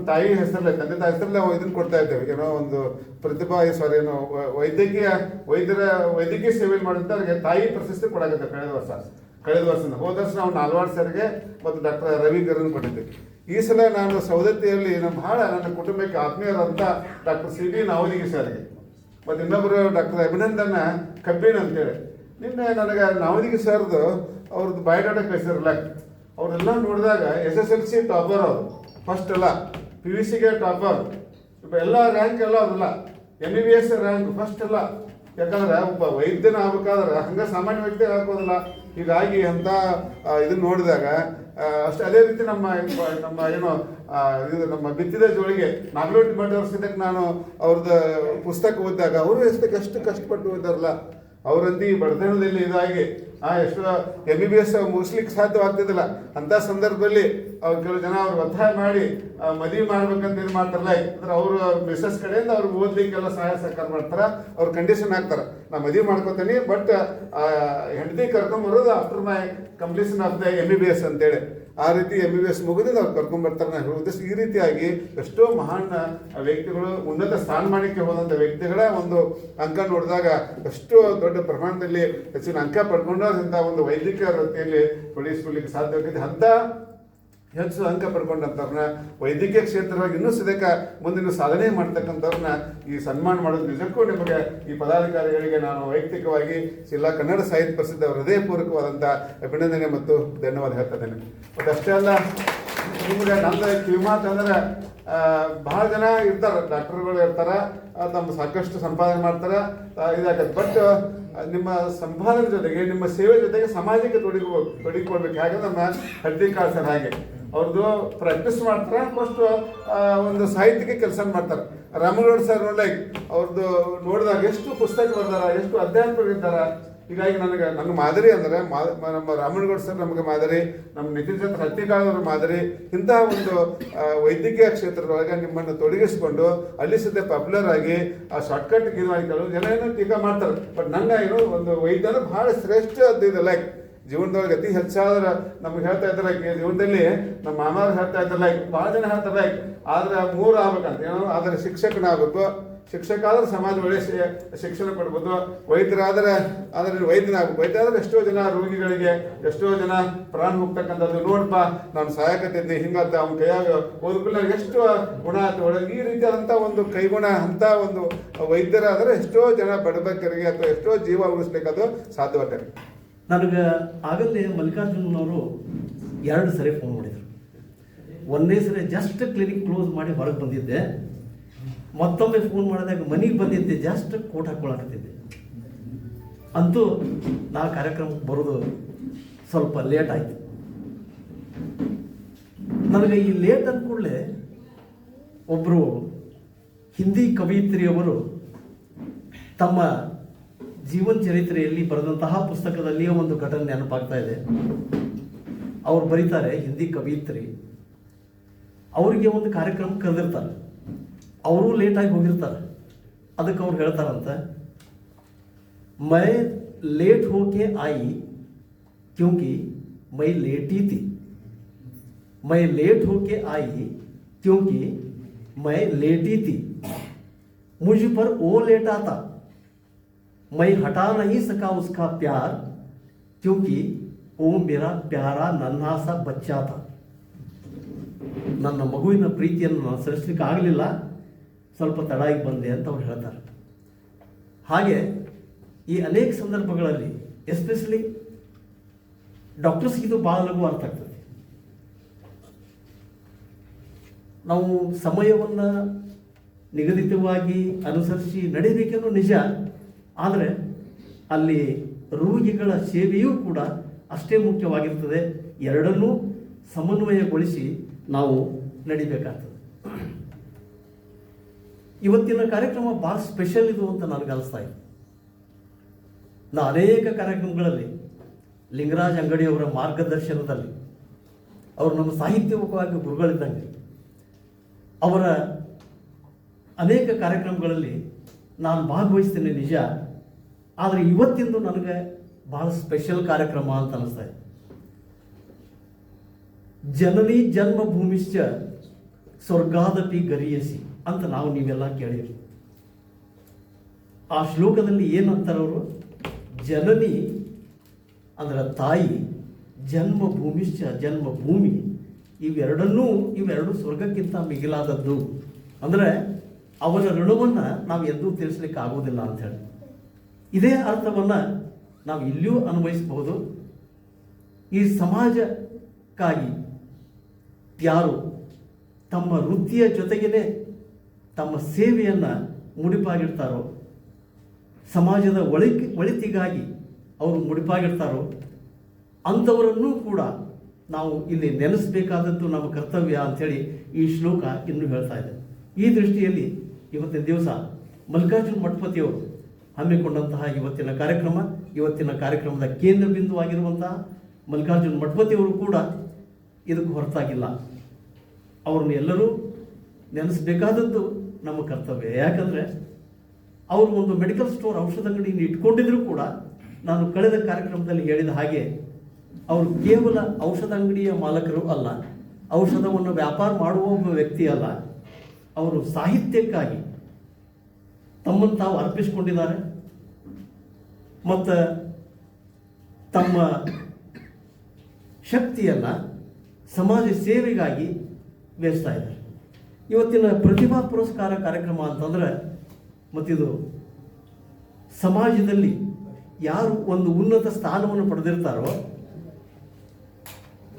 ತಾಯಿ ಹೆಸರಲ್ಲೇ, ತಂದೆ ತಾಯಿ ಹೆಸರಲ್ಲೇ ಇದನ್ನು ಕೊಡ್ತಾ ಇದ್ದೇವೆ, ಏನೋ ಒಂದು ಪ್ರತಿಭಾ ಏನೋ ವೈದ್ಯಕೀಯ ಸೇವೆ ಮಾಡಿದಂಥವ್ರಿಗೆ ತಾಯಿ ಪ್ರಶಸ್ತಿ ಕೊಡಾಗುತ್ತೆ ಕಳೆದ ವರ್ಷದಿಂದ. ಹೋದ ವರ್ಷ ನಾವು ನಾಲ್ವಾಡ್ ಸರ್ಗೆ ಮತ್ತು ಡಾಕ್ಟರ್ ರವಿ ಗರನ್ ಕೊಟ್ಟಿದ್ದೆ. ಈ ಸಲ ನಾನು ಸೌದತ್ತಿಯಲ್ಲಿ ನನ್ನ ಕುಟುಂಬಕ್ಕೆ ಆತ್ಮೀಯರಂತ ಡಾಕ್ಟರ್ CB ನಾವದಿಗೆ ಸರ್ಗೆ ಮತ್ತು ಇನ್ನೊಬ್ಬರು ಡಾಕ್ಟರ್ ಅಭಿನಂದನ್ ಕಬ್ಬಿನ್ ಅಂತೇಳಿ. ನಿನ್ನೆ ನನಗೆ ನಾವದಿಗೆ ಸರ್ದು ಅವ್ರದ್ದು ಬಯೋಡಾಟಾ ಕಳಿಸಿರಲ್ಲ. ಅವರೆಲ್ಲ ನೋಡಿದಾಗ SSLC ಟಾಪರ್, ಅವರು ಫಸ್ಟ್ ಅಲ್ಲ, PUCಗೆ ಟಾಪರ್, ಎಲ್ಲ ರ್ಯಾಂಕ್ ಎಲ್ಲ ಅವರಲ್ಲ, MBBS ರ್ಯಾಂಕ್ ಫಸ್ಟ್ ಅಲ್ಲ. ಯಾಕಂದ್ರೆ ಒಬ್ಬ ವೈದ್ಯನ ಆಗ್ಬೇಕಾದ್ರೆ ಹಂಗೆ ಸಾಮಾನ್ಯ ವ್ಯಕ್ತಿ ಹಾಕೋದಿಲ್ಲ. ಹೀಗಾಗಿ ಅಂತ ಇದನ್ನ ನೋಡಿದಾಗ ಅಷ್ಟೇ. ಅದೇ ರೀತಿ ನಮ್ಮ ಏನೋ ಇದು ನಮ್ಮ ಬಿತ್ತಿದ ಜೋಳಿಗೆ ನಾಗಲೋಟಿ ಮಠ ವರ್ಷದಕ್ಕೆ ನಾನು ಅವ್ರದ್ದು ಪುಸ್ತಕ ಓದಿದಾಗ ಅವರು ಎಷ್ಟು ಕಷ್ಟಪಟ್ಟು ಓದಾರಲ್ಲ. ಅವರಂದಿ ಬಡತನದಲ್ಲಿ ಇದಾಗಿ ಎಷ್ಟು MBBS ಮುಗಿಸ್ಲಿಕ್ಕೆ ಸಾಧ್ಯವಾಗ್ತಿದ್ದಿಲ್ಲ. ಅಂಥ ಸಂದರ್ಭದಲ್ಲಿ ಅವ್ರು ಕೆಲವು ಜನ ಅವ್ರು ಒತ್ತಾಯ ಮಾಡಿ ಮದುವೆ ಮಾಡ್ಬೇಕಂತ ಇದು ಮಾಡ್ತಾರಲ್ಲ, ಅಂದ್ರೆ ಅವರು ಮಿಸಸ್ ಕಡೆಯಿಂದ ಅವ್ರಿಗೆ ಓದ್ಲಿಕ್ಕೆಲ್ಲ ಸಹಾಯ ಸಹಕಾರ ಮಾಡ್ತಾರೆ. ಅವ್ರ ಕಂಡೀಷನ್ ಹಾಕ್ತಾರೆ, ನಾ ಮದುವೆ ಮಾಡ್ಕೋತೀನಿ, ಬಟ್ ಹೆಂಡತಿ ಕರ್ಕೊಂಬರೋದು after my completion of the MBBS ಅಂತೇಳಿ. ಆ ರೀತಿ MBBS ಮುಗಿದ್ರೆ ಅವ್ರು ಕರ್ಕೊಂಡ್ಬರ್ತಾರೆ. ನಾನು ಹೇಳೋದು ಈ ರೀತಿಯಾಗಿ ಎಷ್ಟೋ ಮಹಾನ್ ವ್ಯಕ್ತಿಗಳು, ಉನ್ನತ ಸ್ಥಾನಮಾನಕ್ಕೆ ಹೋದಂಥ ವ್ಯಕ್ತಿಗಳ ಒಂದು ಅಂಕ ನೋಡಿದಾಗ ಎಷ್ಟೋ ದೊಡ್ಡ ಪ್ರಮಾಣದಲ್ಲಿ ಹೆಚ್ಚಿನ ಅಂಕ ಪಡ್ಕೊಂಡು ಇಂಥ ಒಂದು ವೈದ್ಯಕೀಯ ವೃತ್ತಿಯಲ್ಲಿ ತೊಡಗಿಸ್ಕೊಳ್ಳಿಕ್ಕೆ ಸಾಧ್ಯವಾಗಿದೆ. ಅಂಥ ಹೆಚ್ಚು ಅಂಕ ಪಡ್ಕೊಂಡಂಥವ್ರನ್ನ ವೈದ್ಯಕೀಯ ಕ್ಷೇತ್ರವಾಗಿ ಇನ್ನೂ ಸದ್ಯಕ್ಕೆ ಮುಂದಿನ ಸಾಧನೆ ಮಾಡ್ತಕ್ಕಂಥವ್ರನ್ನ ಈ ಸನ್ಮಾನ ಮಾಡೋದು ನಿಜಕ್ಕೂ ನಿಮಗೆ ಈ ಪದಾಧಿಕಾರಿಗಳಿಗೆ ನಾನು ವೈಯಕ್ತಿಕವಾಗಿ ಜಿಲ್ಲಾ ಕನ್ನಡ ಸಾಹಿತ್ಯ ಪರಿಷತ್ ಹೃದಯಪೂರ್ವಕವಾದಂಥ ಅಭಿನಂದನೆ ಮತ್ತು ಧನ್ಯವಾದ ಹೇಳ್ತಾ ಇದ್ದೇನೆ. ಮತ್ತು ಅಷ್ಟೇ ಅಲ್ಲ, ನಿಮ್ಗೆ ನಮ್ದು ಕಿವಿಮಾತು ಅಂದ್ರೆ ಭಾಳ ಜನ ಇರ್ತಾರೆ, ಡಾಕ್ಟರ್ಗಳು ಇರ್ತಾರೆ, ತಮ್ಮ ಸಾಕಷ್ಟು ಸಂಪಾದನೆ ಮಾಡ್ತಾರೆ, ಇದಾಗತ್ತೆ. ಬಟ್ ನಿಮ್ಮ ಸಂಪಾದನೆ ಜೊತೆಗೆ ನಿಮ್ಮ ಸೇವೆ ಜೊತೆಗೆ ಸಮಾಜಕ್ಕೆ ತೊಡಗಿಕೊಳ್ಬೇಕು. ಹಾಗೆ ನಮ್ಮ ಹಳ್ಳಿ ಸರ್ ಹಾಗೆ ಅವ್ರದ್ದು ಪ್ರಾಕ್ಟೀಸ್ ಮಾಡ್ತಾರೆ, ಫಸ್ಟ್ ಒಂದು ಸಾಹಿತ್ಯಕ್ಕೆ ಕೆಲಸ ಮಾಡ್ತಾರೆ. ರಾಮಗೌಡ ಸರ್ ನೋಡ್ಲಾಗ ಅವ್ರದ್ದು ನೋಡಿದಾಗ ಎಷ್ಟು ಪುಸ್ತಕ ಬರ್ದಾರ, ಎಷ್ಟು ಅಧ್ಯಾತ್ಮರಿದ್ದಾರ. ಹೀಗಾಗಿ ನನ್ನ ಮಾದರಿ ಅಂದರೆ ನಮ್ಮ ರಾಮನಗೌಡ ಸರ್ ನಮಗೆ ಮಾದರಿ, ನಮ್ಮ ನಿತಿನ್ ಚಂದ್ರ ಹತ್ತಿಕಾಳವ್ರ ಮಾದರಿ. ಇಂತಹ ಒಂದು ವೈದ್ಯಕೀಯ ಕ್ಷೇತ್ರದೊಳಗೆ ನಿಮ್ಮನ್ನು ತೊಡಗಿಸ್ಕೊಂಡು ಅಲ್ಲಿ ಸದ್ಯ ಪಾಪ್ಯುಲರ್ ಆಗಿ ಆ ಶಾರ್ಟ್ಕಟ್ ಇದು ಮಾಡಿ ಕೆಲವು ಜನ ಏನೋ ಟೀಕಾ ಮಾಡ್ತಾರೆ. ಬಟ್ ನನ್ನ ಏನು ಒಂದು ವೈದ್ಯರು ಭಾಳ ಶ್ರೇಷ್ಠ ಇದೆಲ್ಲ ಜೀವನದೊಳಗೆ ಅತಿ ಹೆಚ್ಚಾದ್ರೆ ನಮ್ಗೆ ಹೇಳ್ತಾ ಇದ್ದಾರೆ ಜೀವನದಲ್ಲಿ ನಮ್ಮ ಮಾಮಾರು ಹೇಳ್ತಾ ಇದ್ರಲ್ಲ, ಭಾಳ ಜನ ಹೇಳ್ತಾರಲ್ಲ, ಆದ್ರೆ 3 ಆಗ್ಬೇಕಂತ ಏನೋ, ಆದರೆ ಶಿಕ್ಷಕನಾಗಬೇಕು, ಶಿಕ್ಷಕ ಆದ್ರೆ ಸಮಾಜ ಒಳ್ಳೆ ಶಿಕ್ಷಣ ಕೊಡ್ಬೋದು, ವೈದ್ಯರಾದ್ರೆ ವೈದ್ಯನಾಗಬೇಕು. ವೈದ್ಯ ಆದ್ರೆ ಎಷ್ಟೋ ಜನ ರೋಗಿಗಳಿಗೆ ಎಷ್ಟೋ ಜನ ಪ್ರಾಣ ಹೋಗ್ತಕ್ಕಂಥದ್ದು, ನೋಡಪ್ಪ ನಾನು ಸಹಾಯಕತ್ತಿದ್ದೆ ಹಿಂಗಂತ ಅವ್ನ ಕೈಯಾಗ ಓದ್ಕೊಳ್ಳ ಎಷ್ಟು ಗುಣ ಆಯ್ತು ಒಳಗೆ, ಈ ರೀತಿಯಾದಂಥ ಒಂದು ಕೈಗುಣ ಅಂತ ಒಂದು ವೈದ್ಯರಾದ್ರೆ ಎಷ್ಟೋ ಜನ ಬಡಬಗ್ಗರಿಗೆ ಅಥವಾ ಎಷ್ಟೋ ಜೀವ ಉಳಿಸ್ಲಿಕ್ಕದು ಸಾಧ್ಯವಾಗ್ತದೆ. ನನಗೆ ಆಗಲೇ ಮಲ್ಲಿಕಾರ್ಜುನವರು 2 ಸರಿ ಫೋನ್ ಮಾಡಿದರು. ಒಂದೇ ಸರಿ ಜಸ್ಟ್ ಕ್ಲಿನಿಕ್ ಕ್ಲೋಸ್ ಮಾಡಿ ಹೊರಗೆ ಬಂದಿದ್ದೆ, ಮತ್ತೊಮ್ಮೆ ಫೋನ್ ಮಾಡಿದಾಗ ಮನೆಗೆ ಬಂದಿದ್ದೆ, ಜಸ್ಟ್ ಕೋಟ್ ಹಾಕ್ಕೊಳಕತ್ತಿದ್ದೆ. ಅಂತೂ ನಾ ಕಾರ್ಯಕ್ರಮಕ್ಕೆ ಬರೋದು ಸ್ವಲ್ಪ ಲೇಟ್ ಆಯಿತು. ನನಗೆ ಈ ಲೇಟ್ ಅಂದ ಕೂಡಲೇ ಒಬ್ಬರು ಹಿಂದಿ ಕವಯಿತ್ರಿಯವರು ತಮ್ಮ ಜೀವನ ಚರಿತ್ರೆಯಲ್ಲಿ ಬರೆದಂತಹ ಪುಸ್ತಕದಲ್ಲಿಯೇ ಒಂದು ಘಟನೆ ನೆನಪಾಗ್ತಾ ಇದೆ. ಅವ್ರು ಬರೀತಾರೆ, ಹಿಂದಿ ಕವಯಿತ್ರಿ, ಅವರಿಗೆ ಒಂದು ಕಾರ್ಯಕ್ರಮ ಕರೆದಿರ್ತಾರೆ, ಅವರು ಲೇಟಾಗಿ ಹೋಗಿರ್ತಾರೆ. ಅದಕ್ಕೆ ಅವ್ರು ಹೇಳ್ತಾರಂತ, ಮೈ ಲೇಟ್ ಹೋಕೆ ಆಯಿ ಕ್ಯೂಂಕಿ ಮೈ ಲೇಟಿ ಥಿ, ಮೈ ಲೇಟ್ ಹೋಕೆ ಆಯಿ क्योंकि मैं लेटी थी, मुझ पर वो लेटा था, मैं हटा नहीं सका उसका प्यार क्योंकि वो मेरा प्यारा नन्हा सा बच्चा था. ನನ್ನ ಮಗುವಿನ ಪ್ರೀತಿಯನ್ನು ನಾನು ಸಲ್ಲಿಸಲಿಕ್ಕೆ ಆಗಲಿಲ್ಲ, ಸ್ವಲ್ಪ ತಡಾಗಿ ಬಂದೆ ಅಂತ ಅವ್ರು ಹೇಳ್ತಾರೆ. ಹಾಗೆ ಈ ಅನೇಕ ಸಂದರ್ಭಗಳಲ್ಲಿ ಎಸ್ಪೆಷಲಿ ಡಾಕ್ಟರ್ಸ್ಗೆ ಇದು ಭಾಳ ಲಘು ಅರ್ಥ ಆಗ್ತದೆ. ನಾವು ಸಮಯವನ್ನು ನಿಗದಿತವಾಗಿ ಅನುಸರಿಸಿ ನಡೀಬೇಕೆನ್ನೋ ನಿಜ, ಆದರೆ ಅಲ್ಲಿ ರೋಗಿಗಳ ಸೇವೆಯೂ ಕೂಡ ಅಷ್ಟೇ ಮುಖ್ಯವಾಗಿರ್ತದೆ. ಎರಡನ್ನೂ ಸಮನ್ವಯಗೊಳಿಸಿ ನಾವು ನಡಿಬೇಕಾಗ್ತದೆ. ಇವತ್ತಿನ ಕಾರ್ಯಕ್ರಮ ಭಾಳ ಸ್ಪೆಷಲ್ ಇದು ಅಂತ ನನಗೆ ಅನಿಸ್ತಾ ಇದೆ. ನಾ ಅನೇಕ ಕಾರ್ಯಕ್ರಮಗಳಲ್ಲಿ ಲಿಂಗರಾಜ್ ಅಂಗಡಿಯವರ ಮಾರ್ಗದರ್ಶನದಲ್ಲಿ, ಅವರು ನಮ್ಮ ಸಾಹಿತ್ಯವಾಗಿ ಗುರುಗಳಿದ್ದಂಗೆ, ಅವರ ಅನೇಕ ಕಾರ್ಯಕ್ರಮಗಳಲ್ಲಿ ನಾನು ಭಾಗವಹಿಸ್ತೇನೆ ನಿಜ, ಆದರೆ ಇವತ್ತಿಂದು ನನಗೆ ಭಾಳ ಸ್ಪೆಷಲ್ ಕಾರ್ಯಕ್ರಮ ಅಂತ ಅನಿಸ್ತಾ ಇದೆ. ಜನನಿ ಜನ್ಮಭೂಮಿಶ್ಚ ಸ್ವರ್ಗಾದಪಿ ಗರಿಯಸಿ ಅಂತ ನಾವು ನೀವೆಲ್ಲ ಕೇಳಿರಿ. ಆ ಶ್ಲೋಕದಲ್ಲಿ ಏನಂತಾರವರು, ಜನನಿ ಅಂದ್ರೆ ತಾಯಿ, ಜನ್ಮಭೂಮಿಶ್ಚ ಜನ್ಮಭೂಮಿ, ಇವೆರಡು ಸ್ವರ್ಗಕ್ಕಿಂತ ಮಿಗಿಲಾದದ್ದು. ಅಂದರೆ ಅವರ ಋಣವನ್ನು ನಾವು ಎಂದೂ ತಿಳಿಸ್ಲಿಕ್ಕೆ ಆಗೋದಿಲ್ಲ ಅಂತ ಹೇಳಿ. ಇದೇ ಅರ್ಥವನ್ನು ನಾವು ಇಲ್ಲಿಯೂ ಅನ್ವಯಿಸಬಹುದು. ಈ ಸಮಾಜಕ್ಕಾಗಿ ಯಾರು ತಮ್ಮ ವೃತ್ತಿಯ ಜೊತೆಗೇ ತಮ್ಮ ಸೇವೆಯನ್ನು ಮುಡಿಪಾಗಿಡ್ತಾರೋ, ಸಮಾಜದ ಒಳಿತಿಗಾಗಿ ಅವರು ಮುಡಿಪಾಗಿಡ್ತಾರೋ, ಅಂಥವರನ್ನೂ ಕೂಡ ನಾವು ಇಲ್ಲಿ ನೆನೆಸಬೇಕಾದದ್ದು ನಮ್ಮ ಕರ್ತವ್ಯ ಅಂಥೇಳಿ ಈ ಶ್ಲೋಕ ಇನ್ನೂ ಹೇಳ್ತಾ ಇದೆ. ಈ ದೃಷ್ಟಿಯಲ್ಲಿ ಇವತ್ತಿನ ದಿವಸ ಮಲ್ಲಿಕಾರ್ಜುನ ಮಠಪತಿಯವರು ಹಮ್ಮಿಕೊಂಡಂತಹ ಇವತ್ತಿನ ಕಾರ್ಯಕ್ರಮದ ಕೇಂದ್ರ ಬಿಂದುವಾಗಿರುವಂತಹ ಮಲ್ಲಿಕಾರ್ಜುನ ಮಠಪತಿಯವರು ಕೂಡ ಇದಕ್ಕೆ ಹೊರತಾಗಿಲ್ಲ. ಅವ್ರನ್ನ ಎಲ್ಲರೂ ನೆನೆಸಬೇಕಾದದ್ದು ನಮ್ಮ ಕರ್ತವ್ಯ. ಯಾಕಂದರೆ ಅವರು ಒಂದು ಮೆಡಿಕಲ್ ಸ್ಟೋರ್, ಔಷಧ ಅಂಗಡಿಯನ್ನು ಇಟ್ಕೊಂಡಿದ್ರು ಕೂಡ, ನಾನು ಕಳೆದ ಕಾರ್ಯಕ್ರಮದಲ್ಲಿ ಹೇಳಿದ ಹಾಗೆ ಅವರು ಕೇವಲ ಔಷಧ ಅಂಗಡಿಯ ಮಾಲಕರು ಅಲ್ಲ, ಔಷಧವನ್ನು ವ್ಯಾಪಾರ ಮಾಡುವ ಒಬ್ಬ ವ್ಯಕ್ತಿ ಅಲ್ಲ. ಅವರು ಸಾಹಿತ್ಯಕ್ಕಾಗಿ ತಮ್ಮನ್ನು ತಾವು ಅರ್ಪಿಸಿಕೊಂಡಿದ್ದಾರೆ ಮತ್ತು ತಮ್ಮ ಶಕ್ತಿಯನ್ನು ಸಮಾಜ ಸೇವೆಗಾಗಿ ವ್ಯಯಿಸ್ತಾ ಇದ್ದಾರೆ. ಇವತ್ತಿನ ಪ್ರತಿಭಾ ಪುರಸ್ಕಾರ ಕಾರ್ಯಕ್ರಮ ಅಂತಂದರೆ, ಮತ್ತಿದು ಸಮಾಜದಲ್ಲಿ ಯಾರು ಒಂದು ಉನ್ನತ ಸ್ಥಾನವನ್ನು ಪಡೆದಿರ್ತಾರೋ,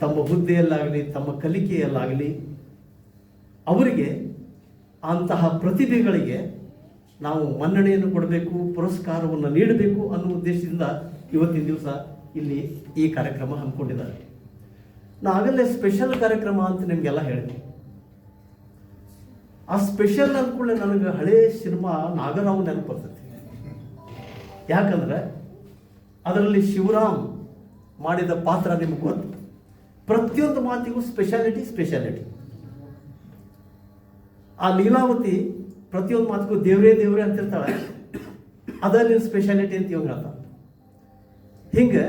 ತಮ್ಮ ಹುದ್ದೆಯಲ್ಲಾಗಲಿ ತಮ್ಮ ಕಲಿಕೆಯಲ್ಲಾಗಲಿ, ಅವರಿಗೆ ಅಂತಹ ಪ್ರತಿಭೆಗಳಿಗೆ ನಾವು ಮನ್ನಣೆಯನ್ನು ಕೊಡಬೇಕು, ಪುರಸ್ಕಾರವನ್ನು ನೀಡಬೇಕು ಅನ್ನೋ ಉದ್ದೇಶದಿಂದ ಇವತ್ತಿನ ದಿವಸ ಇಲ್ಲಿ ಈ ಕಾರ್ಯಕ್ರಮ ಹಮ್ಮಿಕೊಂಡಿದ್ದಾರೆ. ಆಗಲೇ ಸ್ಪೆಷಲ್ ಕಾರ್ಯಕ್ರಮ ಅಂತ ನಿಮಗೆಲ್ಲ ಹೇಳಿದೆ. ಆ ಸ್ಪೆಷಲ್ ಅಂದ್ಕೊಳ್ಳೆ ನನಗೆ ಹಳೇ ಸಿನಿಮಾ ನಾಗರಾವ್ ನೆನಪು ಬರ್ತೈತಿ. ಯಾಕಂದ್ರೆ ಅದರಲ್ಲಿ ಶಿವರಾಮ್ ಮಾಡಿದ ಪಾತ್ರ ನಿಮಗೆ ಗೊತ್ತು. ಪ್ರತಿಯೊಂದು ಮಾತಿಗೂ ಸ್ಪೆಷಾಲಿಟಿ. ಆ ಲೀಲಾವತಿ ಪ್ರತಿಯೊಂದು ಮಾತಿಗೂ ದೇವ್ರೇ ಅಂತಿರ್ತಾಳೆ, ಅದರಲ್ಲಿ ಸ್ಪೆಷಾಲಿಟಿ ಅಂತ ಇವಾಗ ಹೇಳ್ತಾಳೆ. ಹಿಂಗೆ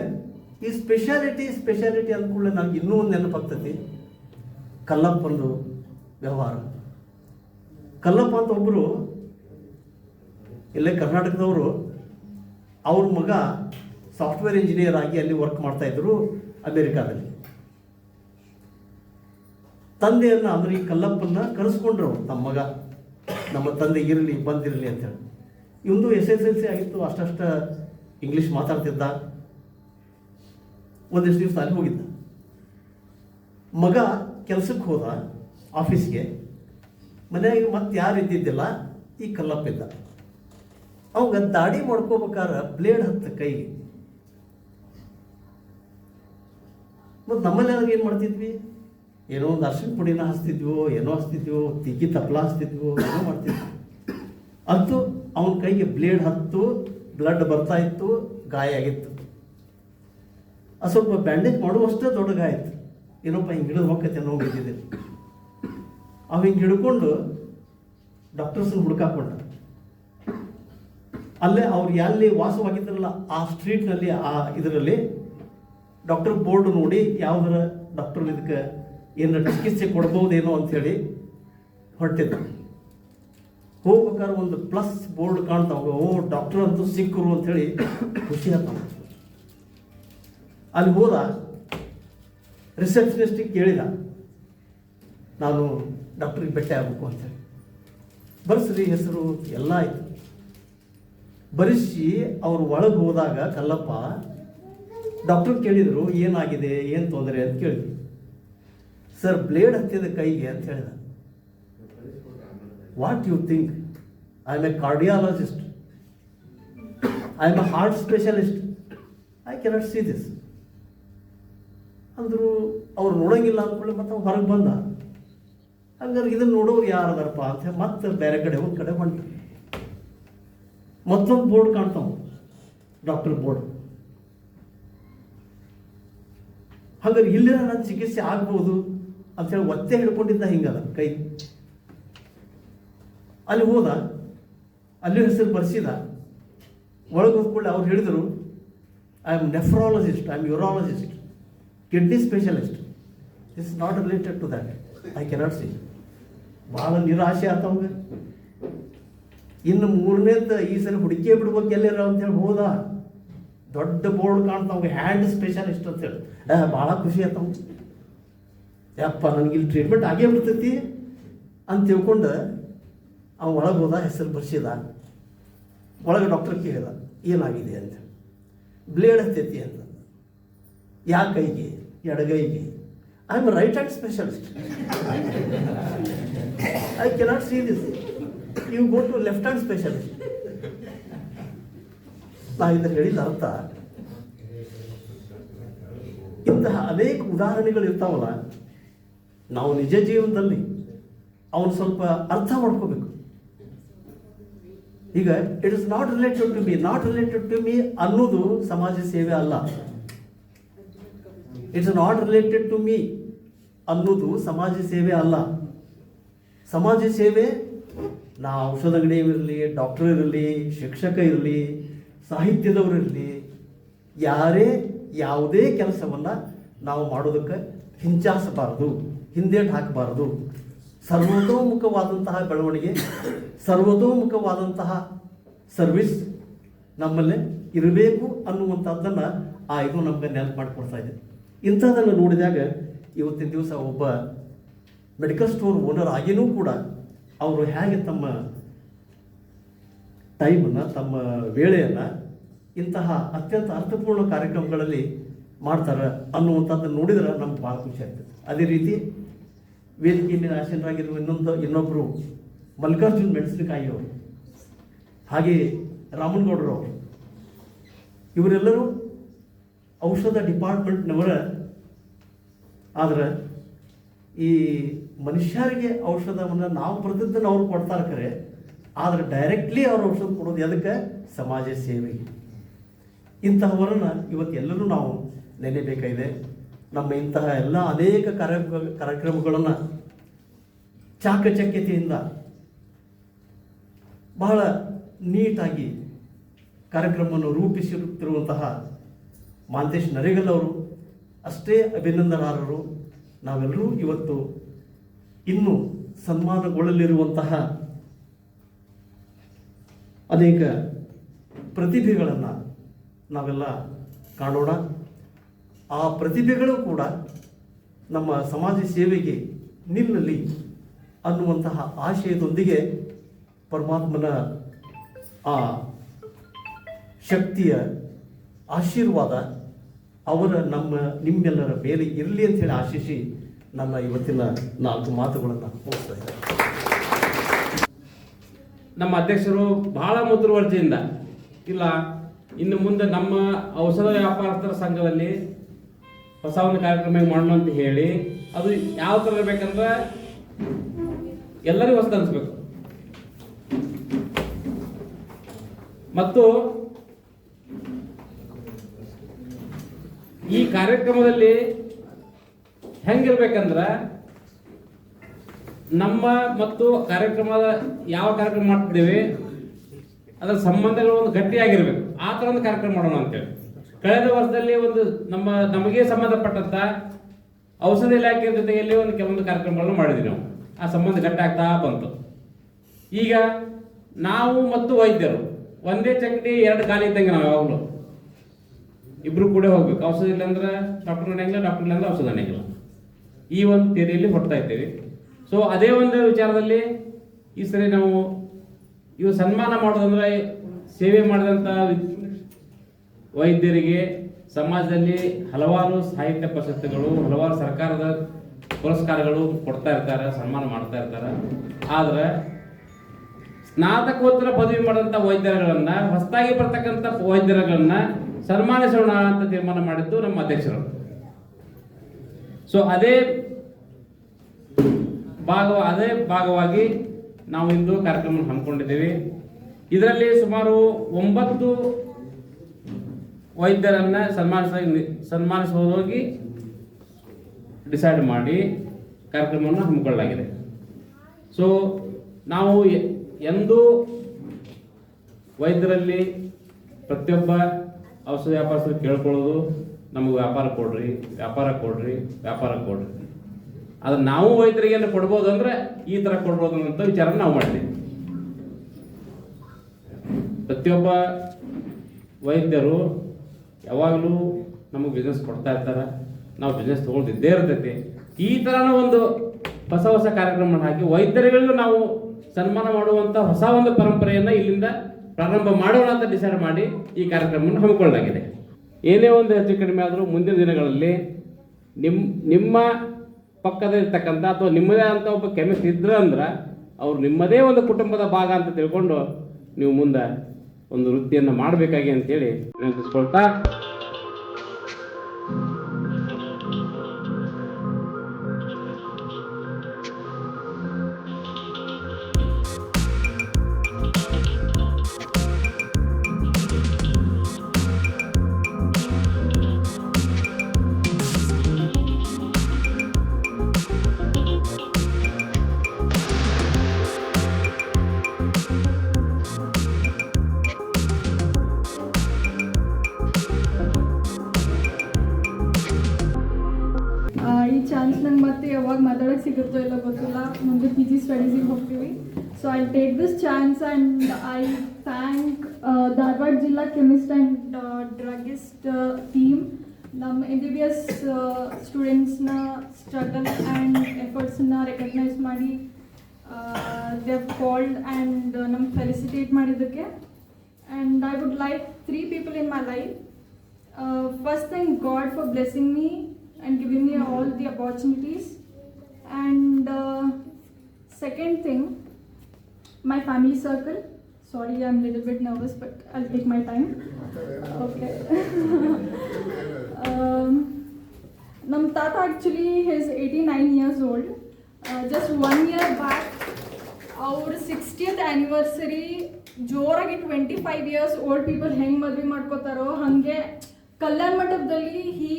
ಈ ಸ್ಪೆಷಾಲಿಟಿ ಅಂದ್ಕೂಡಲೇ ನನಗೆ ಇನ್ನೂ ಒಂದು ನೆನಪಾಗ್ತೈತಿ, ಕಲ್ಲಪ್ಪಂದು ವ್ಯವಹಾರ. ಕಲ್ಲಪ್ಪ ಅಂತ ಒಬ್ಬರು ಇಲ್ಲೇ ಕರ್ನಾಟಕದವರು, ಅವ್ರ ಮಗ ಸಾಫ್ಟ್ವೇರ್ ಇಂಜಿನಿಯರ್ ಆಗಿ ಅಲ್ಲಿ ವರ್ಕ್ ಮಾಡ್ತಾಯಿದ್ರು ಅಮೇರಿಕಾದಲ್ಲಿ. ತಂದೆಯನ್ನು ಅಂದ್ರೆ ಈ ಕಲ್ಲಪ್ಪನ್ನ ಕರೆಸ್ಕೊಂಡ್ರು, ನಮ್ಮ ಮಗ ನಮ್ಮ ತಂದೆ ಇರಲಿ ಬಂದಿರಲಿ ಅಂತೇಳಿ. ಇವನು SSLC ಆಗಿತ್ತು, ಅಷ್ಟಷ್ಟ ಇಂಗ್ಲೀಷ್ ಮಾತಾಡ್ತಿದ್ದ. ಒಂದಿಷ್ಟು ದಿವಸ ಅಲ್ಲಿ ಹೋಗಿದ್ದ. ಮಗ ಕೆಲಸಕ್ಕೆ ಹೋದ ಆಫೀಸ್ಗೆ. ಮನೆಯಾಗ ಮತ್ತೆ ಯಾರು ಇದ್ದಿದ್ದಿಲ್ಲ, ಈ ಕಲ್ಲಪ್ಪ ಇದ್ದ. ಅವಾಗ ದಾಡಿ ಮಾಡ್ಕೋಬೇಕಾದ್ರೆ ಬ್ಲೇಡ್ ಹತ್ತ ಕೈಗೆ. ಮತ್ತು ನಮ್ಮಲ್ಲಿ ಏನು ಮಾಡ್ತಿದ್ವಿ, ಏನೋ ಒಂದು ಅರ್ಶಿನ ಪುಡಿನ ಹಚ್ತಿದ್ವೋ, ಏನೋ ಹಚ್ತಿದ್ವೋ, ತಿಕ್ಕಿ ತಪ್ಪಲ ಹಚ್ತಿದ್ವೋ, ಏನೋ ಮಾಡ್ತಿದ್ವಿ. ಅಂತೂ ಅವನ ಕೈಗೆ ಬ್ಲೇಡ್ ಹತ್ತು, ಬ್ಲಡ್ ಬರ್ತಾ ಇತ್ತು, ಗಾಯ ಆಗಿತ್ತು. ಅದು ಸ್ವಲ್ಪ ಬ್ಯಾಂಡೇಜ್ ಮಾಡುವಷ್ಟೇ ದೊಡ್ಡ ಗಾಯ ಇತ್ತು. ಏನಪ್ಪ ಹಿಂಗೆ ಹಿಡಿದು ಹೋಗ್ತೈತೆ ಅನ್ನೋ ಬಿದ್ದಿದ್ದೆ. ಅವ ಹಿಂಗೆ ಹಿಡ್ಕೊಂಡು ಡಾಕ್ಟರ್ಸನ್ನ ಹುಡುಕಾಕೊಂಡ. ಅಲ್ಲೇ ಅವ್ರು ಎಲ್ಲಿ ವಾಸವಾಗಿದ್ರಲ್ಲ ಆ ಸ್ಟ್ರೀಟ್ನಲ್ಲಿ, ಆ ಇದರಲ್ಲಿ ಡಾಕ್ಟರ್ ಬೋರ್ಡ್ ನೋಡಿ ಯಾವುದರ ಡಾಕ್ಟರ್ ಇದಕ್ಕೆ ಏನಾರ ಚಿಕಿತ್ಸೆ ಕೊಡ್ಬೋದೇನೋ ಅಂಥೇಳಿ ಹೊರಟಿದ್ದ. ಹೋಗ್ಬೇಕಾದ್ರೆ ಒಂದು ಪ್ಲಸ್ ಬೋರ್ಡ್ ಕಾಣ್ತಾವ, ಓ ಡಾಕ್ಟರ್ ಅಂತೂ ಸಿಕ್ಕರು ಅಂಥೇಳಿ ಖುಷಿ ಆಗ್ತಾವ. ಅಲ್ಲಿ ಹೋದ, ರಿಸೆಪ್ಷನಿಸ್ಟಿಗೆ ಕೇಳಿದ, ನಾನು ಡಾಕ್ಟ್ರಿಗೆ ಭೇಟಿ ಆಗಬೇಕು ಅಂತೇಳಿ. ಬರ್ಸ್ರಿ ಹೆಸರು ಎಲ್ಲ ಆಯ್ತು. ಬರೆಸಿ ಅವ್ರು ಒಳಗೆ ಹೋದಾಗ ಕಲ್ಲಪ್ಪ ಡಾಕ್ಟರ್ ಕೇಳಿದರು, ಏನಾಗಿದೆ, ಏನು ತೊಂದರೆ ಅಂತ ಕೇಳಿದ್ರು. ಸರ್ ಬ್ಲೇಡ್ ಹತ್ತಿದ ಕೈಗೆ ಅಂತ ಹೇಳಿದ. What you think? I am a cardiologist, I am a heart specialist, I cannot see this ಅಂದರು. ಅವ್ರು ನೋಡೋಂಗಿಲ್ಲ ಅಂದ್ಕೊಳ್ಳಿ ಮತ್ತೆ ಅವ್ನು ಹೊರಗೆ ಬಂದ. ಹಂಗಾರೆ ಇದನ್ನು ನೋಡೋರು ಯಾರದಾರಪ್ಪ ಅಂತ ಮತ್ತೆ ಬೇರೆ ಕಡೆ ಒಂದು ಕಡೆ ಹೊಂಟ. ಮತ್ತೊಂದು ಬೋರ್ಡ್ ಕಾಣ್ತಾವ, ಡಾಕ್ಟರ್ ಬೋರ್ಡ್. ಹಾಗಾದ್ರೆ ಇಲ್ಲೇ ನನ್ನ ಚಿಕಿತ್ಸೆ ಆಗ್ಬೋದು ಅಂಥೇಳಿ ಒತ್ತೆ ಹಿಡ್ಕೊಂಡಿದ್ದ. ಹಿಂಗದ ಕೈ. ಅಲ್ಲಿ ಹೋದ, ಅಲ್ಲಿ ಹೆಸರು ಬರ್ಸಿದ. ಒಳಗೆ ಹೋದ್ಕೊಳ್ಳಿ ಅವ್ರು ಹೇಳಿದರು, I am nephrologist, I am urologist, kidney specialist. This is not related to that, I cannot see. ಭಾಳ ನಿರಾಶೆ ಆತವಂಗ. ಇನ್ನು ಮೂರನೇದ ಈ ಸಲ ಹುಡುಕೇ ಬಿಡ್ಬೇಕು ಎಲ್ಲಾರ ಅಂತೇಳಿ ಹೋದ. ದೊಡ್ಡ ಬೋರ್ಡ್ ಕಾಣ್ತಾವ, ಹ್ಯಾಂಡ್ ಸ್ಪೆಷಲಿಸ್ಟ್ ಅಂತೇಳಿ. ಭಾಳ ಖುಷಿ ಆಯ್ತವ. ಯಪ್ಪ ನನಗೆ ಇಲ್ಲಿ ಟ್ರೀಟ್ಮೆಂಟ್ ಆಗೇ ಬಿಡ್ತೈತಿ ಅಂತ ತಿಳ್ಕೊಂಡು ಅವ್ನು ಒಳಗೆ ಹೋದ, ಹೆಸರು ಬರ್ಸಿದ. ಒಳಗೆ ಡಾಕ್ಟರ್ ಕೇಳಿದ, ಏನಾಗಿದೆ ಅಂತ. ಬ್ಲೇಡ್ ಹತ್ತೈತಿ ಅಂತ. ಯಾವ ಕೈಗೆ? ಎಡಗೈಗೆ. I am right hand specialist, I cannot see this, you go to left hand specialist. ನಾ ಇದನ್ನು ಹೇಳಿದ ಅರ್ಥ, ಇಂತಹ ಅನೇಕ ಉದಾಹರಣೆಗಳು ಇರ್ತಾವಲ್ಲ, ನಾವು ನಿಜ ಜೀವನದಲ್ಲಿ ಅವನು ಸ್ವಲ್ಪ ಅರ್ಥ ಮಾಡ್ಕೋಬೇಕು. ಈಗ it is not related to me ಅನ್ನೋದು ಸಮಾಜ ಸೇವೆ ಅಲ್ಲ. It's not related to me ಅನ್ನೋದು ಸಮಾಜ ಸೇವೆ ಅಲ್ಲ. ಸಮಾಜ ಸೇವೆ, ನಾ ಔಷಧ ಅಂಗಡಿ ಇರಲಿ, ಡಾಕ್ಟರ್ ಇರಲಿ, ಶಿಕ್ಷಕ ಇರಲಿ, ಸಾಹಿತ್ಯದವರಿರಲಿ, ಯಾರೇ ಯಾವುದೇ ಕೆಲಸವನ್ನು ನಾವು ಮಾಡೋದಕ್ಕೆ ಹಿಂಚಾಸಬಾರದು, ಹಿಂದೇಟು ಹಾಕಬಾರದು. ಸರ್ವತೋಮುಖವಾದಂತಹ ಬೆಳವಣಿಗೆ, ಸರ್ವತೋಮುಖವಾದಂತಹ ಸರ್ವಿಸ್ ನಮ್ಮಲ್ಲೇ ಇರಬೇಕು ಅನ್ನುವಂಥದ್ದನ್ನು ಇದು ನಮಗೆ ನೆನಪು ಮಾಡಿಕೊಡ್ತಾ ಇದೆ. ಇಂಥದ್ದನ್ನು ನೋಡಿದಾಗ ಇವತ್ತಿನ ದಿವಸ ಒಬ್ಬ ಮೆಡಿಕಲ್ ಸ್ಟೋರ್ ಓನರ್ ಆಗಿಯೂ ಕೂಡ ಅವರು ಹೇಗೆ ತಮ್ಮ ಟೈಮನ್ನು, ತಮ್ಮ ವೇಳೆಯನ್ನು ಇಂತಹ ಅತ್ಯಂತ ಅರ್ಥಪೂರ್ಣ ಕಾರ್ಯಕ್ರಮಗಳಲ್ಲಿ ಮಾಡ್ತಾರೆ ಅನ್ನುವಂಥದ್ದನ್ನು ನೋಡಿದ್ರೆ ನಮ್ಗೆ ಭಾಳ ಖುಷಿ ಆಗ್ತದೆ. ಅದೇ ರೀತಿ ವೇದಿಕೆಯಲ್ಲಿ ಆಸೀನರಾಗಿರುವ ಇನ್ನೊಬ್ಬರು ಮಲ್ಲಿಕಾರ್ಜುನ್ ಮೆಣಸಿನಕಾಯಿ ಅವರು, ಹಾಗೆ ರಾಮನಗೌಡರು ಅವರು, ಇವರೆಲ್ಲರೂ ಔಷಧ ಡಿಪಾರ್ಟ್ಮೆಂಟ್ನವರ. ಆದರೆ ಈ ಮನುಷ್ಯರಿಗೆ ಔಷಧವನ್ನು ನಾವು ಬರೆದಿದ್ದನ್ನು ಅವ್ರು ಕೊಡ್ತಾರೆ ಖರೆ, ಆದರೆ ಡೈರೆಕ್ಟ್ಲಿ ಅವ್ರು ಔಷಧ ಕೊಡೋದು ಅದಕ್ಕೆ ಸಮಾಜ ಸೇವೆಗೆ. ಇಂತಹವರನ್ನು ಇವತ್ತೆಲ್ಲರೂ ನಾವು ನೆನೆಯಬೇಕಾಗಿದೆ. ನಮ್ಮ ಇಂತಹ ಎಲ್ಲ ಅನೇಕ ಕಾರ್ಯಕ್ರಮಗಳನ್ನು ಚಾಕಚಕ್ಯತೆಯಿಂದ ಬಹಳ ನೀಟಾಗಿ ಕಾರ್ಯಕ್ರಮವನ್ನು ರೂಪಿಸಿರುತ್ತಿರುವಂತಹ ಮಾಂತೇಶ್ ನರೇಗಲ್ ಅವರು ಅಷ್ಟೇ ಅಭಿನಂದನಾರ್ಹರು. ನಾವೆಲ್ಲರೂ ಇವತ್ತು ಇನ್ನೂ ಸನ್ಮಾನಗೊಳ್ಳಲಿರುವಂತಹ ಅನೇಕ ಪ್ರತಿಭೆಗಳನ್ನು ನಾವೆಲ್ಲ ಕಾಣೋಣ. ಆ ಪ್ರತಿಭೆಗಳು ಕೂಡ ನಮ್ಮ ಸಮಾಜ ಸೇವೆಗೆ ನಿಲ್ಲಲಿ ಅನ್ನುವಂತಹ ಆಶಯದೊಂದಿಗೆ ಪರಮಾತ್ಮನ ಆ ಶಕ್ತಿಯ ಆಶೀರ್ವಾದ ನಿಮ್ಮೆಲ್ಲರ ಮೇಲೆ ಇರಲಿ ಅಂತ ಹೇಳಿ ಆಶಿಸಿ ನನ್ನ ಇವತ್ತಿನ 4 ಮಾತುಗಳನ್ನು ಮುಗಿಸ್ತಾ ಇದ್ದಾರೆ. ನಮ್ಮ ಅಧ್ಯಕ್ಷರು ಬಹಳ ಮುತುವರ್ಜಿಯಿಂದ ಇಲ್ಲ, ಇನ್ನು ಮುಂದೆ ನಮ್ಮ ಔಷಧ ವ್ಯಾಪಾರಸ್ಥರ ಸಂಘದಲ್ಲಿ ಹೊಸ ಒಂದು ಕಾರ್ಯಕ್ರಮ ಮಾಡೋಣ ಅಂತ ಹೇಳಿ, ಅದು ಯಾವ ಥರ ಇರಬೇಕಂದ್ರೆ ಎಲ್ಲರಿಗೂ ಹೊಸದು ಅನಿಸ್ಬೇಕು. ಮತ್ತು ಈ ಕಾರ್ಯಕ್ರಮದಲ್ಲಿ ಹೆಂಗಿರ್ಬೇಕಂದ್ರೆ ನಮ್ಮ ಮತ್ತು ಕಾರ್ಯಕ್ರಮದ ಯಾವ ಕಾರ್ಯಕ್ರಮ ಮಾಡ್ತಿದ್ದೇವೆ ಅದರ ಸಂಬಂಧಗಳು ಒಂದು ಗಟ್ಟಿಯಾಗಿರ್ಬೇಕು. ಆ ಥರ ಒಂದು ಕಾರ್ಯಕ್ರಮ ಮಾಡೋಣ ಅಂತೇಳಿ ಕಳೆದ ವರ್ಷದಲ್ಲಿ ಒಂದು ನಮಗೆ ಸಂಬಂಧಪಟ್ಟಂತ ಔಷಧಿ ಇಲಾಖೆ ಜೊತೆಯಲ್ಲಿ ಒಂದು ಕೆಲವೊಂದು ಕಾರ್ಯಕ್ರಮಗಳನ್ನು ಮಾಡಿದ್ವಿ ನಾವು. ಆ ಸಂಬಂಧ ಗಟ್ಟಾಗ್ತಾ ಬಂತು. ಈಗ ನಾವು ಮತ್ತು ವೈದ್ಯರು ಒಂದೇ ಚಕಡಿ 2 ಖಾಲಿ ಇದ್ದಂಗೆ ನಾವು ಯಾವಾಗಲೂ ಇಬ್ರು ಕೂಡ ಹೋಗ್ಬೇಕು. ಔಷಧ ಇಲ್ಲ ಅಂದ್ರೆ ಡಾಕ್ಟರ್ ನಡೆಯಂಗಿಲ್ಲ, ಡಾಕ್ಟರ್ ಇಲ್ಲ ಅಂದ್ರೆ ಔಷಧ ನಡೆಯಂಗಿಲ್ಲ. ಈ ಒಂದು ಥಿಯರಿಯಲ್ಲಿ ಹೊಡ್ತಾ ಇದ್ದೇವೆ. ಸೊ ಅದೇ ಒಂದು ವಿಚಾರದಲ್ಲಿ ಈ ಸರಿ ನಾವು ಇವು ಸನ್ಮಾನ ಮಾಡೋದಂದ್ರೆ ಸೇವೆ ಮಾಡಿದಂಥ ವೈದ್ಯರಿಗೆ ಸಮಾಜದಲ್ಲಿ ಹಲವಾರು ಸಾಹಿತ್ಯ ಪ್ರಶಸ್ತಿಗಳು, ಹಲವಾರು ಸರ್ಕಾರದ ಪುರಸ್ಕಾರಗಳು ಕೊಡ್ತಾ ಇರ್ತಾರೆ, ಸನ್ಮಾನ ಮಾಡ್ತಾ ಇರ್ತಾರೆ. ಆದ್ರೆ ಸ್ನಾತಕೋತ್ತರ ಪದವಿ ಮಾಡಿದಂಥ ವೈದ್ಯರುಗಳನ್ನ, ಹೊಸದಾಗಿ ಬರ್ತಕ್ಕಂಥ ವೈದ್ಯರುಗಳನ್ನ ಸನ್ಮಾನಿಸೋಣ ಅಂತ ತೀರ್ಮಾನ ಮಾಡಿದ್ದು ನಮ್ಮ ಅಧ್ಯಕ್ಷರು. ಸೊ ಅದೇ ಭಾಗವಾಗಿ ನಾವು ಇಂದು ಕಾರ್ಯಕ್ರಮ ಹಮ್ಮಿಕೊಂಡಿದ್ದೇವೆ. ಇದರಲ್ಲಿ ಸುಮಾರು 9 ವೈದ್ಯರನ್ನ ಸನ್ಮಾನಿಸುವುದಾಗಿ ಡಿಸೈಡ್ ಮಾಡಿ ಕಾರ್ಯಕ್ರಮವನ್ನು ಹಮ್ಮಿಕೊಳ್ಳಲಾಗಿದೆ. ಸೊ ನಾವು ಎಂದು ವೈದ್ಯರಲ್ಲಿ ಪ್ರತಿಯೊಬ್ಬ ಔಷಧ ವ್ಯಾಪಾರಸ್ಥರು ಕೇಳ್ಕೊಳ್ಳೋದು, ನಮಗೆ ವ್ಯಾಪಾರ ಕೊಡ್ರಿ. ಆದ್ರೆ ನಾವು ವೈದ್ಯರಿಗೆ ಏನು ಕೊಡ್ಬೋದು ಅಂದ್ರೆ ಈ ತರ ಕೊಡ್ಬೋದು ಅಂತ ವಿಚಾರ ನಾವು ಮಾಡಿದ್ದೀವಿ. ಪ್ರತಿಯೊಬ್ಬ ವೈದ್ಯರು ಯಾವಾಗಲೂ ನಮಗೆ ಬಿಸ್ನೆಸ್ ಕೊಡ್ತಾ ಇರ್ತಾರೆ, ನಾವು ಬಿಸ್ನೆಸ್ ತಗೊಳ್ತಿದ್ದೇ ಇರ್ತೈತಿ. ಈ ಥರನೂ ಒಂದು ಹೊಸ ಕಾರ್ಯಕ್ರಮ ಹಾಕಿ ವೈದ್ಯರುಗಳಿಗೂ ನಾವು ಸನ್ಮಾನ ಮಾಡುವಂಥ ಹೊಸ ಒಂದು ಪರಂಪರೆಯನ್ನು ಇಲ್ಲಿಂದ ಪ್ರಾರಂಭ ಮಾಡೋಣ ಅಂತ ಡಿಸೈಡ್ ಮಾಡಿ ಈ ಕಾರ್ಯಕ್ರಮವನ್ನು ಹಮ್ಮಿಕೊಳ್ಳಲಾಗಿದೆ. ಏನೇ ಒಂದು ಹೆಚ್ಚು ಕಡಿಮೆ ಆದರೂ ಮುಂದಿನ ದಿನಗಳಲ್ಲಿ ನಿಮ್ಮ ಪಕ್ಕದಲ್ಲಿರ್ತಕ್ಕಂಥ ಅಥವಾ ನಿಮ್ಮದೇ ಅಂತ ಒಬ್ಬ ಕೆಮಿಸ್ಟ್ ಇದ್ರೆ ಅಂದ್ರೆ ಅವ್ರು ನಿಮ್ಮದೇ ಒಂದು ಕುಟುಂಬದ ಭಾಗ ಅಂತ ತಿಳ್ಕೊಂಡು ನೀವು ಮುಂದೆ ಒಂದು ವೃತ್ತಿಯನ್ನು ಮಾಡಬೇಕಾಗಿ ಅಂತೇಳಿ ವಿನಂತಿಸ್ಕೊಳ್ತಾ, ಈ ಚಾನ್ಸ್ ನಂಗೆ ಮತ್ತೆ ಯಾವಾಗ ಮಾತಾಡೋಕ್ಕೆ ಸಿಗುತ್ತೋ ಇಲ್ಲ ಗೊತ್ತಿಲ್ಲ. ಮುಂದೆ PG ಸ್ಟಡೀಸಿಗೆ ಹೋಗ್ತೀವಿ. So I take this chance and I thank Dharwad ಜಿಲ್ಲಾ ಕೆಮಿಸ್ಟ್ ಆ್ಯಂಡ್ ಡ್ರಗಿಸ್ಟ್ ಟೀಮ್. ನಮ್ಮ MBBS ಸ್ಟೂಡೆಂಟ್ಸ್ನ ಸ್ಟ್ರಗಲ್ ಆ್ಯಂಡ್ ಎಫರ್ಟ್ಸನ್ನ ರೆಕಗ್ನೈಸ್ ಮಾಡಿ ದೇ ಹ್ಯಾವ್ ಕಾಲ್ಡ್ ಆ್ಯಂಡ್ ನಮ್ಗೆ ಫೆಲಿಸಿಟೇಟ್ ಮಾಡಿದ್ದಕ್ಕೆ. And I would like 3 people in my life. First, thank God for blessing me and giving me all the opportunities. And second thing, my family circle. Sorry, I'm a little bit nervous, but I'll take my time. Okay. Nam Tata actually is 89 years old. Just 1 year back, our 60th anniversary, ಜೋರಾಗಿ 25 years old people ಹೆಂಗೆ ಮದುವೆ ಮಾಡ್ಕೋತಾರೋ ಹಾಗೆ ಕಲ್ಯಾಣ ಮಂಟಪದಲ್ಲಿ he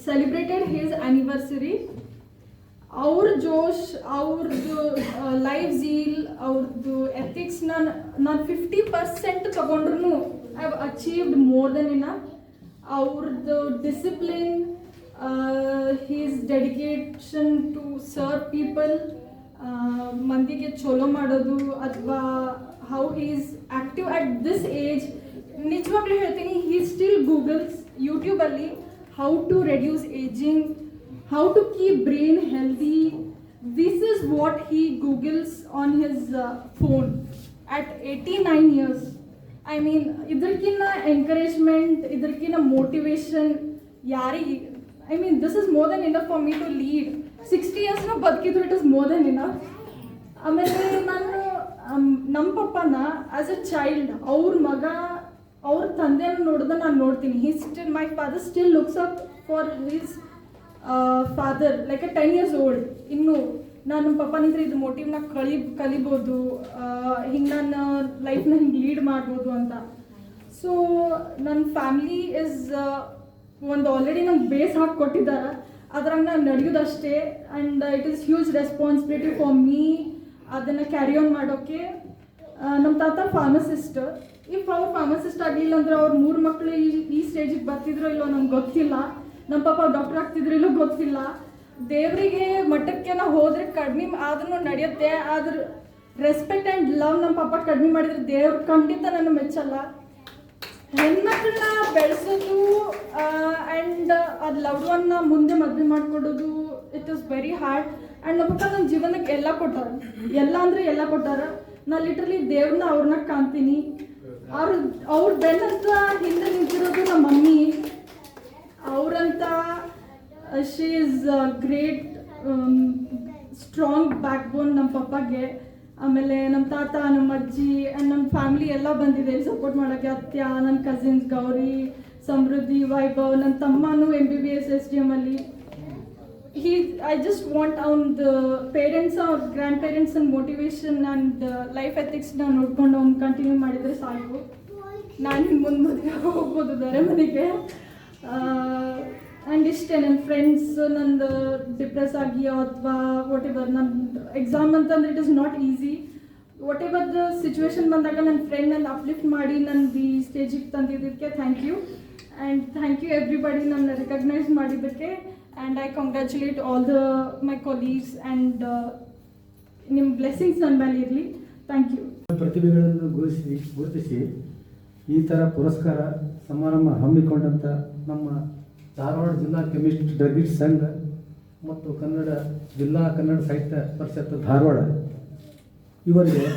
celebrated his anniversary. ಅವ್ರ ಜೋಶ್, ಅವ್ರದ್ದು life zeal, ಅವ್ರದ್ದು ethics ನಾನು 50% ತಗೊಂಡ್ರು I have achieved more than enough. ಅವ್ರದ್ದು discipline, his dedication to serve people, ಮಂದಿಗೆ ಚಲೋ ಮಾಡೋದು, ಅಥವಾ how he is active at this age. ನಿಜವಾಗ್ಲೂ ಹೇಳ್ತೀನಿ, he still googles ಯೂಟ್ಯೂಬಲ್ಲಿ how to reduce aging, how to keep brain healthy. This is what he googles on his phone at 89 years. I mean, ಇದಕ್ಕಿಂತ encouragement, ಇದಕ್ಕಿಂತ motivation ಯಾರಿಗೆ? I mean, this is more than enough for me to lead. 60 years na ಬದುಕಿದ್ರು, it is more than enough. ಆಮೇಲೆ ನಾನು ನಮ್ಮ ಪಪ್ಪನ as a child, ಅವ್ರ ತಂದೆಯನ್ನು ನೋಡಿದ್ರೆ ನಾನು ನೋಡ್ತೀನಿ. My father still looks up for his father like a 10 years old. ಇನ್ನು ನಾನು ನಮ್ಮ ಪಪ್ಪನಿಂದ ಇದು ಮೋಟಿವ್ನ ಕಲಿಬೋದು, ಹಿಂಗೆ ನನ್ನ ಲೈಫ್ನ ಹಿಂಗೆ ಲೀಡ್ ಮಾಡ್ಬೋದು ಅಂತ. ಸೊ ನನ್ನ ಫ್ಯಾಮ್ಲಿ ಇಸ್ ಒಂದು ಆಲ್ರೆಡಿ ನಂಗೆ ಬೇಸ್ ಹಾಕಿ ಕೊಟ್ಟಿದ್ದಾರೆ, ಅದ್ರಾಗ ನಾನು ನಡೆಯೋದಷ್ಟೇ. And it is huge responsibility for me ಅದನ್ನು ಕ್ಯಾರಿ ಆನ್ ಮಾಡೋಕ್ಕೆ. ನಮ್ಮ ತಾತ ಫಾರ್ಮಸಿಸ್ಟ್. ಇಫ್ ಅವ್ರು ಫಾರ್ಮಸಿಸ್ಟ್ ಆಗಲಿಲ್ಲ ಅಂದ್ರೆ ಅವ್ರ 3 ಮಕ್ಕಳು ಈ ಸ್ಟೇಜಿಗೆ ಬರ್ತಿದ್ರೋ ಇಲ್ಲೋ ನಂಗೆ ಗೊತ್ತಿಲ್ಲ. ನಮ್ಮ ಪಾಪ ಡಾಕ್ಟರ್ ಆಗ್ತಿದ್ರು ಇಲ್ಲೋ ಗೊತ್ತಿಲ್ಲ. ದೇವರಿಗೆ ಮಟ್ಟಕ್ಕೆ ನಾವು ಹೋದರೆ ಕಡಿಮೆ ಆದ್ರೂ ನಡೆಯುತ್ತೆ, ಆದ್ರೆ ರೆಸ್ಪೆಕ್ಟ್ ಆ್ಯಂಡ್ ಲವ್ ನಮ್ಮ ಪಾಪ ಕಡಿಮೆ ಮಾಡಿದ್ರೆ ದೇವ್ರು ಖಂಡಿತ ನನ್ನ ಮೆಚ್ಚಲ್ಲ. ಹೆಣ್ಮಕ್ಳನ್ನ ಬೆಳೆಸೋದು ಆ್ಯಂಡ್ ಅದು ಲವ್ವನ್ನ ಮುಂದೆ ಮದುವೆ ಮಾಡಿಕೊಡೋದು, it is very hard. And ನಮ್ಮ ಪಪ್ಪ ನನ್ನ ಜೀವನಕ್ಕೆ ಎಲ್ಲ ಕೊಟ್ಟಾರ, ಎಲ್ಲ ಅಂದರೆ ಎಲ್ಲ ಕೊಟ್ಟಾರ. ನಾನು ಲಿಟ್ರಲಿ ದೇವ್ರನ್ನ ಅವ್ರನ್ನ ಕಾಣ್ತೀನಿ. ಅವ್ರ ಬೆನ್ನಂತ ಹಿಂದೆ ನಿಂತಿರೋದು ನಮ್ಮ ಮಮ್ಮಿ. ಅವರಂತ she is great strong backbone ನಮ್ಮ ಪಪ್ಪಗೆ. ಆಮೇಲೆ ನಮ್ಮ ತಾತ, ನಮ್ಮ ಅಜ್ಜಿ ಆ್ಯಂಡ್ ನಮ್ಮ ಫ್ಯಾಮಿಲಿ ಎಲ್ಲ ಬಂದಿದೆ ಸಪೋರ್ಟ್ ಮಾಡೋಕ್ಕೆ. ಅತ್ಯ, ನನ್ನ ಕಸಿನ್ಸ್ ಗೌರಿ, ಸಮೃದ್ಧಿ, ವೈಭವ್, ನನ್ನ ತಮ್ಮನೂ MBBS SDM ಅಲ್ಲಿ. I just want ಅವ್ನದ್ದು ಪೇರೆಂಟ್ಸ್ ಅವ್ರ grandparents motivation and life ಎಥಿಕ್ಸ್ನ ನೋಡ್ಕೊಂಡು ಅವ್ನು ಕಂಟಿನ್ಯೂ ಮಾಡಿದರೆ ಸಾಕು. ನಾನು ಮುಂದೆ ಮದುವೆ ಹೋಗ್ಬೋದು ಬೇರೆ ಮನೆಗೆ. ಆ್ಯಂಡ್ ಇಷ್ಟೇ. ನನ್ನ ಫ್ರೆಂಡ್ಸ್ ನಂದು ಡಿಪ್ರೆಸ್ ಆಗಿ ಅಥವಾ ವಾಟ್ ಎವರ್, ನನ್ನ ಎಕ್ಸಾಮ್ ಅಂತಂದ್ರೆ it is not easy. Whatever the situation ಬಂದಾಗ ನನ್ನ ಫ್ರೆಂಡ್ ನನ್ನ ಅಪ್ಲಿಫ್ಟ್ ಮಾಡಿ ನನ್ನ ಈ ಸ್ಟೇಜಿಗೆ ತಂದಿದ್ದಕ್ಕೆ thank you. And thank you everybody ನಮ್ಮನ್ನ ರೆಕಗ್ನೈಸ್ ಮಾಡಿದ್ದಕ್ಕೆ. And I congratulate all my colleagues and ನಿಮ್ಮ ಬ್ಲೆಸ್ಸಿಂಗ್ಸ್ ನನ್ನ ಮೇಲೆ ಇರಲಿ. Thank you. ಪ್ರತಿಭೆಗಳನ್ನು ಗುರುತಿಸಿ ಈ ಥರ ಪುರಸ್ಕಾರ ಸಮಾರಂಭ ಹಮ್ಮಿಕೊಂಡಂಥ ನಮ್ಮ ಧಾರವಾಡ ಜಿಲ್ಲಾ ಕೆಮಿಸ್ಟ್ ಡ್ರಗಿಸ್ಟ್ ಸಂಘ ಮತ್ತು ಜಿಲ್ಲಾ ಕನ್ನಡ ಸಾಹಿತ್ಯ ಪರಿಷತ್ ಧಾರವಾಡ ಇವರಿಗೆ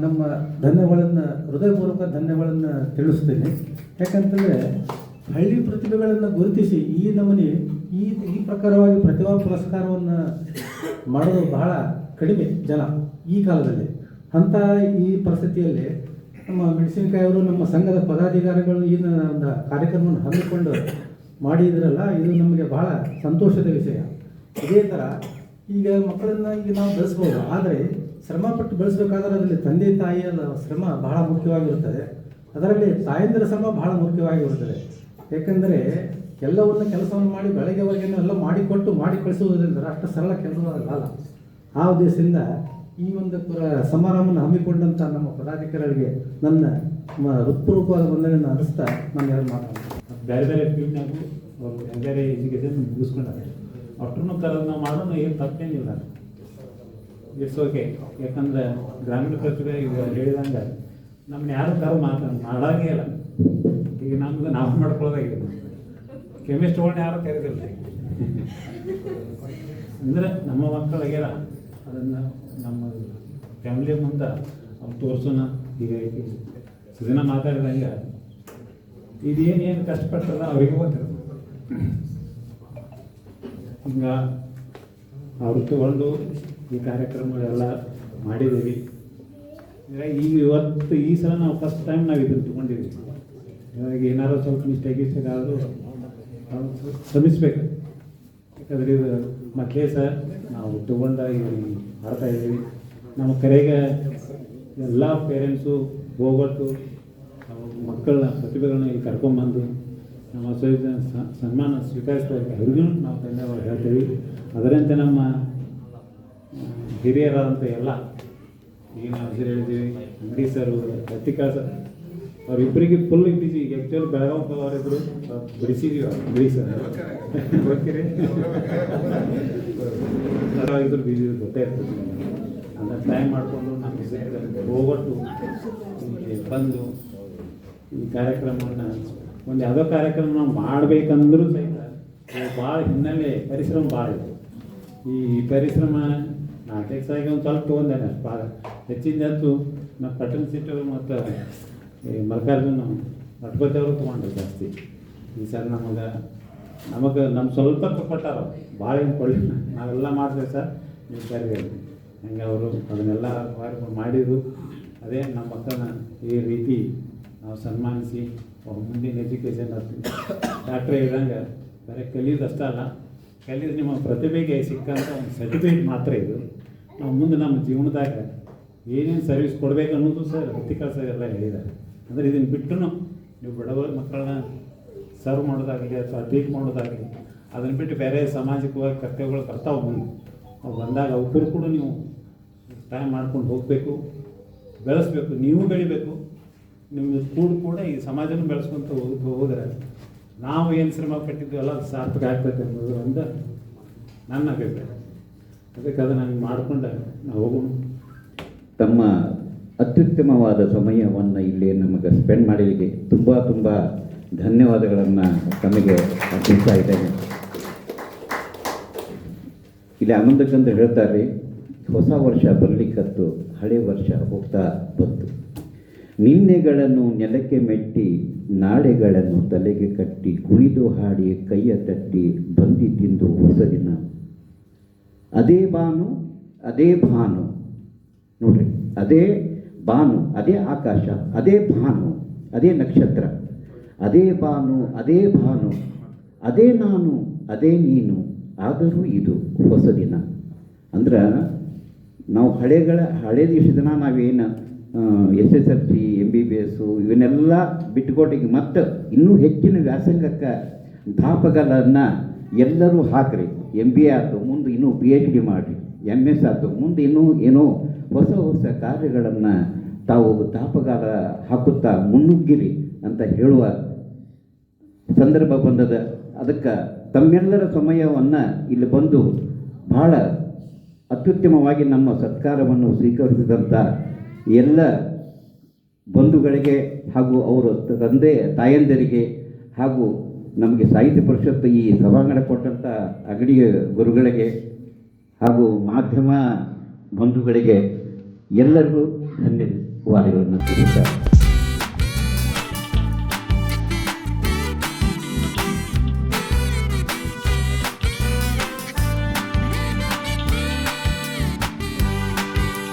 ನಮ್ಮ ಧನ್ಯವಾದಗಳನ್ನು, ಹೃದಯಪೂರ್ವಕ ಧನ್ಯವಾದಗಳನ್ನು ತಿಳಿಸ್ತೇನೆ. ಯಾಕಂತಂದರೆ ಹಳ್ಳಿ ಪ್ರತಿಭೆಗಳನ್ನು ಗುರುತಿಸಿ ಈ ಪ್ರಕಾರವಾಗಿ ಪ್ರತಿಭಾ ಪುರಸ್ಕಾರವನ್ನು ಮಾಡೋದು ಬಹಳ ಕಡಿಮೆ ಜನ ಈ ಕಾಲದಲ್ಲಿ. ಅಂಥ ಈ ಪರಿಸ್ಥಿತಿಯಲ್ಲಿ ನಮ್ಮ ಮೆಣಸಿನಕಾಯಿಯವರು, ನಮ್ಮ ಸಂಘದ ಪದಾಧಿಕಾರಿಗಳು ಈ ಒಂದು ಕಾರ್ಯಕ್ರಮವನ್ನು ಹಮ್ಮಿಕೊಂಡು ಮಾಡಿದ್ರಲ್ಲ, ಇದು ನಮಗೆ ಬಹಳ ಸಂತೋಷದ ವಿಷಯ. ಇದೇ ಥರ ಈಗ ಮಕ್ಕಳನ್ನು ಈಗ ನಾವು ಬೆಳೆಸ್ಬೋದು, ಆದರೆ ಶ್ರಮಪಟ್ಟು ಬೆಳೆಸಬೇಕಾದ್ರೆ ಅದರಲ್ಲಿ ತಂದೆ ತಾಯಿಯ ಶ್ರಮ ಬಹಳ ಮುಖ್ಯವಾಗಿರುತ್ತದೆ. ಅದರಲ್ಲಿ ತಾಯಂದಿರ ಶ್ರಮ ಬಹಳ ಮುಖ್ಯವಾಗಿರುತ್ತದೆ. ಏಕೆಂದರೆ ಕೆಲಸವನ್ನು ಮಾಡಿ ಬೆಳಗ್ಗೆವರೆಗೆ ಎಲ್ಲ ಮಾಡಿ ಕಳಿಸುವುದರಿಂದ ಅಷ್ಟು ಸರಳ ಕೆಲಸವಲ್ಲ. ಆ ಉದ್ದೇಶದಿಂದ ಈ ಒಂದು ಸಮಾರಂಭವನ್ನು ಹಮ್ಮಿಕೊಂಡಂಥ ನಮ್ಮ ಪದಾಧಿಕಾರಿಗಳಿಗೆ ನನ್ನ ಹೃತ್ಪೂರ್ವಕವಾದ ವಂದನೆಯನ್ನು ಅನಿಸ್ತಾ ನಾನು ಯಾರು ಮಾತಾಡ್ತೀನಿ. ಬೇರೆ ಬೇರೆ ಫೀಲ್ಡ್ನಾಗೂ ಬೇರೆ ಬೇರೆ ಎಜುಕೇಷನ್ ಮುಗಿಸ್ಕೊಂಡಾರೆ. ಅಷ್ಟ್ರೂ ಕರೆದು ನಾವು ಮಾಡೋಣ, ಏನು ತಪ್ಪೇನಿಲ್ಲ, ಇಟ್ಸ್ ಓಕೆ. ಯಾಕಂದ್ರೆ ಗ್ರಾಮೀಣ ಪ್ರತಿಭೆ ಈಗ ಹೇಳಿದಂಗೆ ನಮ್ಮನ್ನ ಯಾರು ಕರೆದು ಮಾಡಾಗೇ ಇಲ್ಲ. ಈಗ ನಮ್ದು ನಾವು ಮಾಡ್ಕೊಳ್ಳೋದಾಗಿದೆ. ಕೆಮಿಸ್ಟ್ಗಳನ್ನ ಯಾರು ಕರೀದಿಲ್ಲ. ಅಂದರೆ ನಮ್ಮ ಮಕ್ಕಳಿಗೆ ಅದನ್ನು ನಮ್ಮ ಫ್ಯಾಮಿಲಿ ಮುಂದೆ ಅವ್ರು ತೋರಿಸೋಣ. ಈಗ ಸುದಿನ ಮಾತಾಡಿದಂಗೆ ಇದೇನೇನು ಕಷ್ಟಪಟ್ಟದ ಅವ್ರಿಗೆ ಗೊತ್ತಿರೋದು. ಹಿಂಗೆ ಅವ್ರು ತಗೊಂಡು ಈ ಕಾರ್ಯಕ್ರಮಗಳೆಲ್ಲ ಮಾಡಿದ್ದೀವಿ. ಈಗ ಇವತ್ತು ಈ ಸಲ ನಾವು ಫಸ್ಟ್ ಟೈಮ್ ನಾವು ಇದನ್ನು ತೊಗೊಂಡಿದ್ದೀವಿ. ಇವಾಗ ಏನಾದ್ರು ಸ್ವಲ್ಪ ಮಿಸ್ಟೇಕ್ ಆದರೂ ಶ್ರಮಿಸ್ಬೇಕು. ಯಾಕಂದರೆ ಇದು ಮೊದಲೇ ಸಹ ನಾವು ತಗೊಂಡ ಮಾಡ್ತಾ ಇದ್ದೀವಿ. ನಮ್ಮ ಕರೆಗೆ ಎಲ್ಲ ಪೇರೆಂಟ್ಸು ಹೋಗೊಟ್ಟು ಮಕ್ಕಳನ್ನ ಪ್ರತಿಭೆಗಳನ್ನ ಇಲ್ಲಿ ಕರ್ಕೊಂಬಂದು ನಮ್ಮ ಸನ್ಮಾನ ಸ್ವೀಕರಿಸೋದಕ್ಕೆ ಅವ್ರಿಗೂ ನಾವು ಧನ್ಯವಾದ ಹೇಳ್ತೀವಿ. ಅದರಂತೆ ನಮ್ಮ ಹಿರಿಯರಾದಂಥ ಎಲ್ಲ ಈಗ ನಾವು ಹೆಸರು ಹೇಳಿದ್ದೀವಿ, ಅಂಗಡಿ ಸರ್, ಲತಿಕಾ ಸರ್, ಅವರಿಬ್ಬರಿಗೆ ಫುಲ್ ಇದ್ದೀವಿ. ಈಗ ಆ್ಯಕ್ಚುಲಿ ಬೆಳಗಾವಿ ಅವರಿಬ್ಬರು ಬಿಡಿಸಿದೀವಿ ಬಿಡಿ ಸರ್ ಓಕೆ ಇದ್ರ ಬಿಸಿ ಗೊತ್ತೇ ಇರ್ತದೆ. ಅದನ್ನು ಟೈಮ್ ಮಾಡಿಕೊಂಡು ನಮ್ಮ ಹೋಗೊಟ್ಟು ಬಂದು ಈ ಕಾರ್ಯಕ್ರಮವನ್ನು ಒಂದು ಯಾವುದೋ ಕಾರ್ಯಕ್ರಮ ನಾವು ಮಾಡಬೇಕಂದ್ರೂ ಸಹಿತ ಭಾಳ ಹಿನ್ನೆಲೆ ಪರಿಶ್ರಮ ಭಾಳ ಇತ್ತು. ಈ ಪರಿಶ್ರಮ ನಾಟಕಸಾಗಿ ಒಂದು ಸ್ವಲ್ಪ ತೊಗೊಂಡೇನೆ ಅಷ್ಟು ಭಾಳ ಹೆಚ್ಚಿನ ಹೆಚ್ಚು ನಾವು ಪಟ್ಟಣ ಸಿಟ್ಟು ಮತ್ತು ಈ ಮಲ್ಲಿಕಾರ್ಜುನ ಮಠಪತಿ ಅವರು ತೊಗೊಂಡ್ರು ಜಾಸ್ತಿ. ಈ ಸರ್ ನಮಗೆ ನಮ್ಮ ಸ್ವಲ್ಪ ಕೊಟ್ಟಾರ, ಭಾಳ ಏನು ಕೊಡಲಿ, ನಾವೆಲ್ಲ ಮಾಡ್ತೇವೆ ಸರ್ ನೀವು ಸರಿ ಹೇಳಿ ಹಂಗೆ ಅವರು ಅದನ್ನೆಲ್ಲ ಮಾಡಿದರು. ಅದೇ ನಮ್ಮ ಮಕ್ಕಳನ್ನ ಈ ರೀತಿ ನಾವು ಸನ್ಮಾನಿಸಿ ಅವ್ರ ಮುಂದಿನ ಎಜುಕೇಷನ್ ಡಾಕ್ಟ್ರೇ ಇದ್ದಂಗೆ ಬರೀ ಕಲಿಯೋದಷ್ಟೇ ಅಲ್ಲ, ಕಲಿಯೋದು ನಿಮ್ಮ ಪ್ರತಿಭೆಗೆ ಸಿಕ್ಕಂಥ ಒಂದು ಸರ್ಟಿಫಿಕೇಟ್ ಮಾತ್ರ ಇದು. ನಾವು ಮುಂದೆ ನಮ್ಮ ಜೀವನದಾಗ ಏನೇನು ಸರ್ವಿಸ್ ಕೊಡಬೇಕು ಅನ್ನೋದು ಸರ್ ಹೊತ್ತಿಕಲ್ ಸರ್ ಎಲ್ಲ ಹೇಳಿದ್ದಾರೆ. ಅಂದರೆ ಇದನ್ನು ಬಿಟ್ಟು ನೀವು ಬಡವರ ಮಕ್ಕಳನ್ನ ಸರ್ವ್ ಮಾಡೋದಾಗಲಿ ಅಥವಾ ಟ್ರೀಟ್ ಮಾಡೋದಾಗಲಿ ಅದನ್ನು ಬಿಟ್ಟು ಬೇರೆ ಸಾಮಾಜಿಕವಾಗಿ ಕರ್ತವ್ಯಗಳು ಬರ್ತಾವೆ ಮುಂದೆ. ಅವು ಬಂದಾಗ ಅವಕ್ಕೂ ಕೂಡ ನೀವು ಟೈಮ್ ಮಾಡ್ಕೊಂಡು ಹೋಗಬೇಕು, ಬೆಳೆಸ್ಬೇಕು, ನೀವು ಬೆಳಿಬೇಕು, ನಿಮ್ಮದು ಕೂಡ ಈ ಸಮಾಜನೂ ಬೆಳೆಸ್ಕೊಂತ ಹೋದ್ರೆ ನಾವು ಏನು ಶ್ರಮ ಪಟ್ಟಿದ್ವಲ್ಲ ಅದು ಸಾರ್ಥಕ ಆಗ್ತೈತೆ ಅನ್ನೋದು ಒಂದು ನನ್ನ ಅಭಿಪ್ರಾಯ. ಅದಕ್ಕೆ ಅದನ್ನು ಹಂಗೆ ಮಾಡಿಕೊಂಡು ನಾವು ಹೋಗೋಣ. ತಮ್ಮ ಅತ್ಯುತ್ತಮವಾದ ಸಮಯವನ್ನು ಇಲ್ಲಿ ನಮಗೆ ಸ್ಪೆಂಡ್ ಮಾಡಲಿಕ್ಕೆ ತುಂಬ ತುಂಬ ಧನ್ಯವಾದಗಳನ್ನು ತಮಗೆ ಅರ್ಪಿಸ್ತಾ ಇದ್ದೇನೆ. ಇಲ್ಲಿ ಆನಂದಕ್ಕಂತ ಹೇಳ್ತಾರೆ, ಹೊಸ ವರ್ಷ ಬರಲಿಕ್ಕತ್ತು ಹಳೆ ವರ್ಷ ಹೋಗ್ತಾ ಬಂತು. ನಿನ್ನೆಗಳನ್ನು ನೆಲಕ್ಕೆ ಮೆಟ್ಟಿ ನಾಳೆಗಳನ್ನು ತಲೆಗೆ ಕಟ್ಟಿ ಕುಣಿದು ಹಾಡಿ ಕೈಯ ತಟ್ಟಿ ಬಂದಿದ್ದಿಂದು ಹೊಸ ದಿನ. ಅದೇ ಬಾನು ಅದೇ ಭಾನು, ನೋಡ್ರಿ, ಅದೇ ಬಾನು ಅದೇ ಆಕಾಶ, ಅದೇ ಭಾನು ಅದೇ ನಕ್ಷತ್ರ, ಅದೇ ಬಾನು ಅದೇ ಭಾನು, ಅದೇ ನಾನು ಅದೇ ನೀನು, ಆದರೂ ಇದು ಹೊಸ ದಿನ. ಅಂದ್ರೆ ನಾವು ಹಳೆ ದಿವಸದ ನಾವೇನು SSLC MBBS ಇವನ್ನೆಲ್ಲ ಬಿಟ್ಟುಕೊಟ್ಟಿಗೆ ಮತ್ತು ಇನ್ನೂ ಹೆಚ್ಚಿನ ವ್ಯಾಸಂಗಕ್ಕೆ ದಾಪಗಳನ್ನು ಎಲ್ಲರೂ ಹಾಕ್ರಿ. MBA ಆಯ್ತು, ಮುಂದೆ ಇನ್ನೂ PhD ಮಾಡಿರಿ, MS ಆಯ್ತು, ಮುಂದೆ ಇನ್ನೂ ಏನೋ ಹೊಸ ಹೊಸ ಕಾರ್ಯಗಳನ್ನು ತಾವು ದಾಪಗಾಲ ಹಾಕುತ್ತಾ ಮುನ್ನುಗ್ಗಿರಿ ಅಂತ ಹೇಳುವ ಸಂದರ್ಭ ಬಂದದ. ಅದಕ್ಕೆ ತಮ್ಮೆಲ್ಲರ ಸಮಯವನ್ನು ಇಲ್ಲಿ ಬಂದು ಬಹಳ ಅತ್ಯುತ್ತಮವಾಗಿ ನಮ್ಮ ಸತ್ಕಾರವನ್ನು ಸ್ವೀಕರಿಸಿದಂಥ ಎಲ್ಲ ಬಂಧುಗಳಿಗೆ ಹಾಗೂ ಅವರ ತಂದೆ ತಾಯಂದಿರಿಗೆ ಹಾಗೂ ನಮಗೆ ಸಾಹಿತ್ಯ ಪರಿಷತ್ ಈ ಸಭಾಂಗಣ ಕೊಟ್ಟಂಥ ಅಗಡಿಯ ಗುರುಗಳಿಗೆ ಹಾಗೂ ಮಾಧ್ಯಮ ಬಂಧುಗಳಿಗೆ ಎಲ್ಲರಿಗೂ ಧನ್ಯವಾದಗಳನ್ನು ತಿಳಿಸುತ್ತಾರೆ.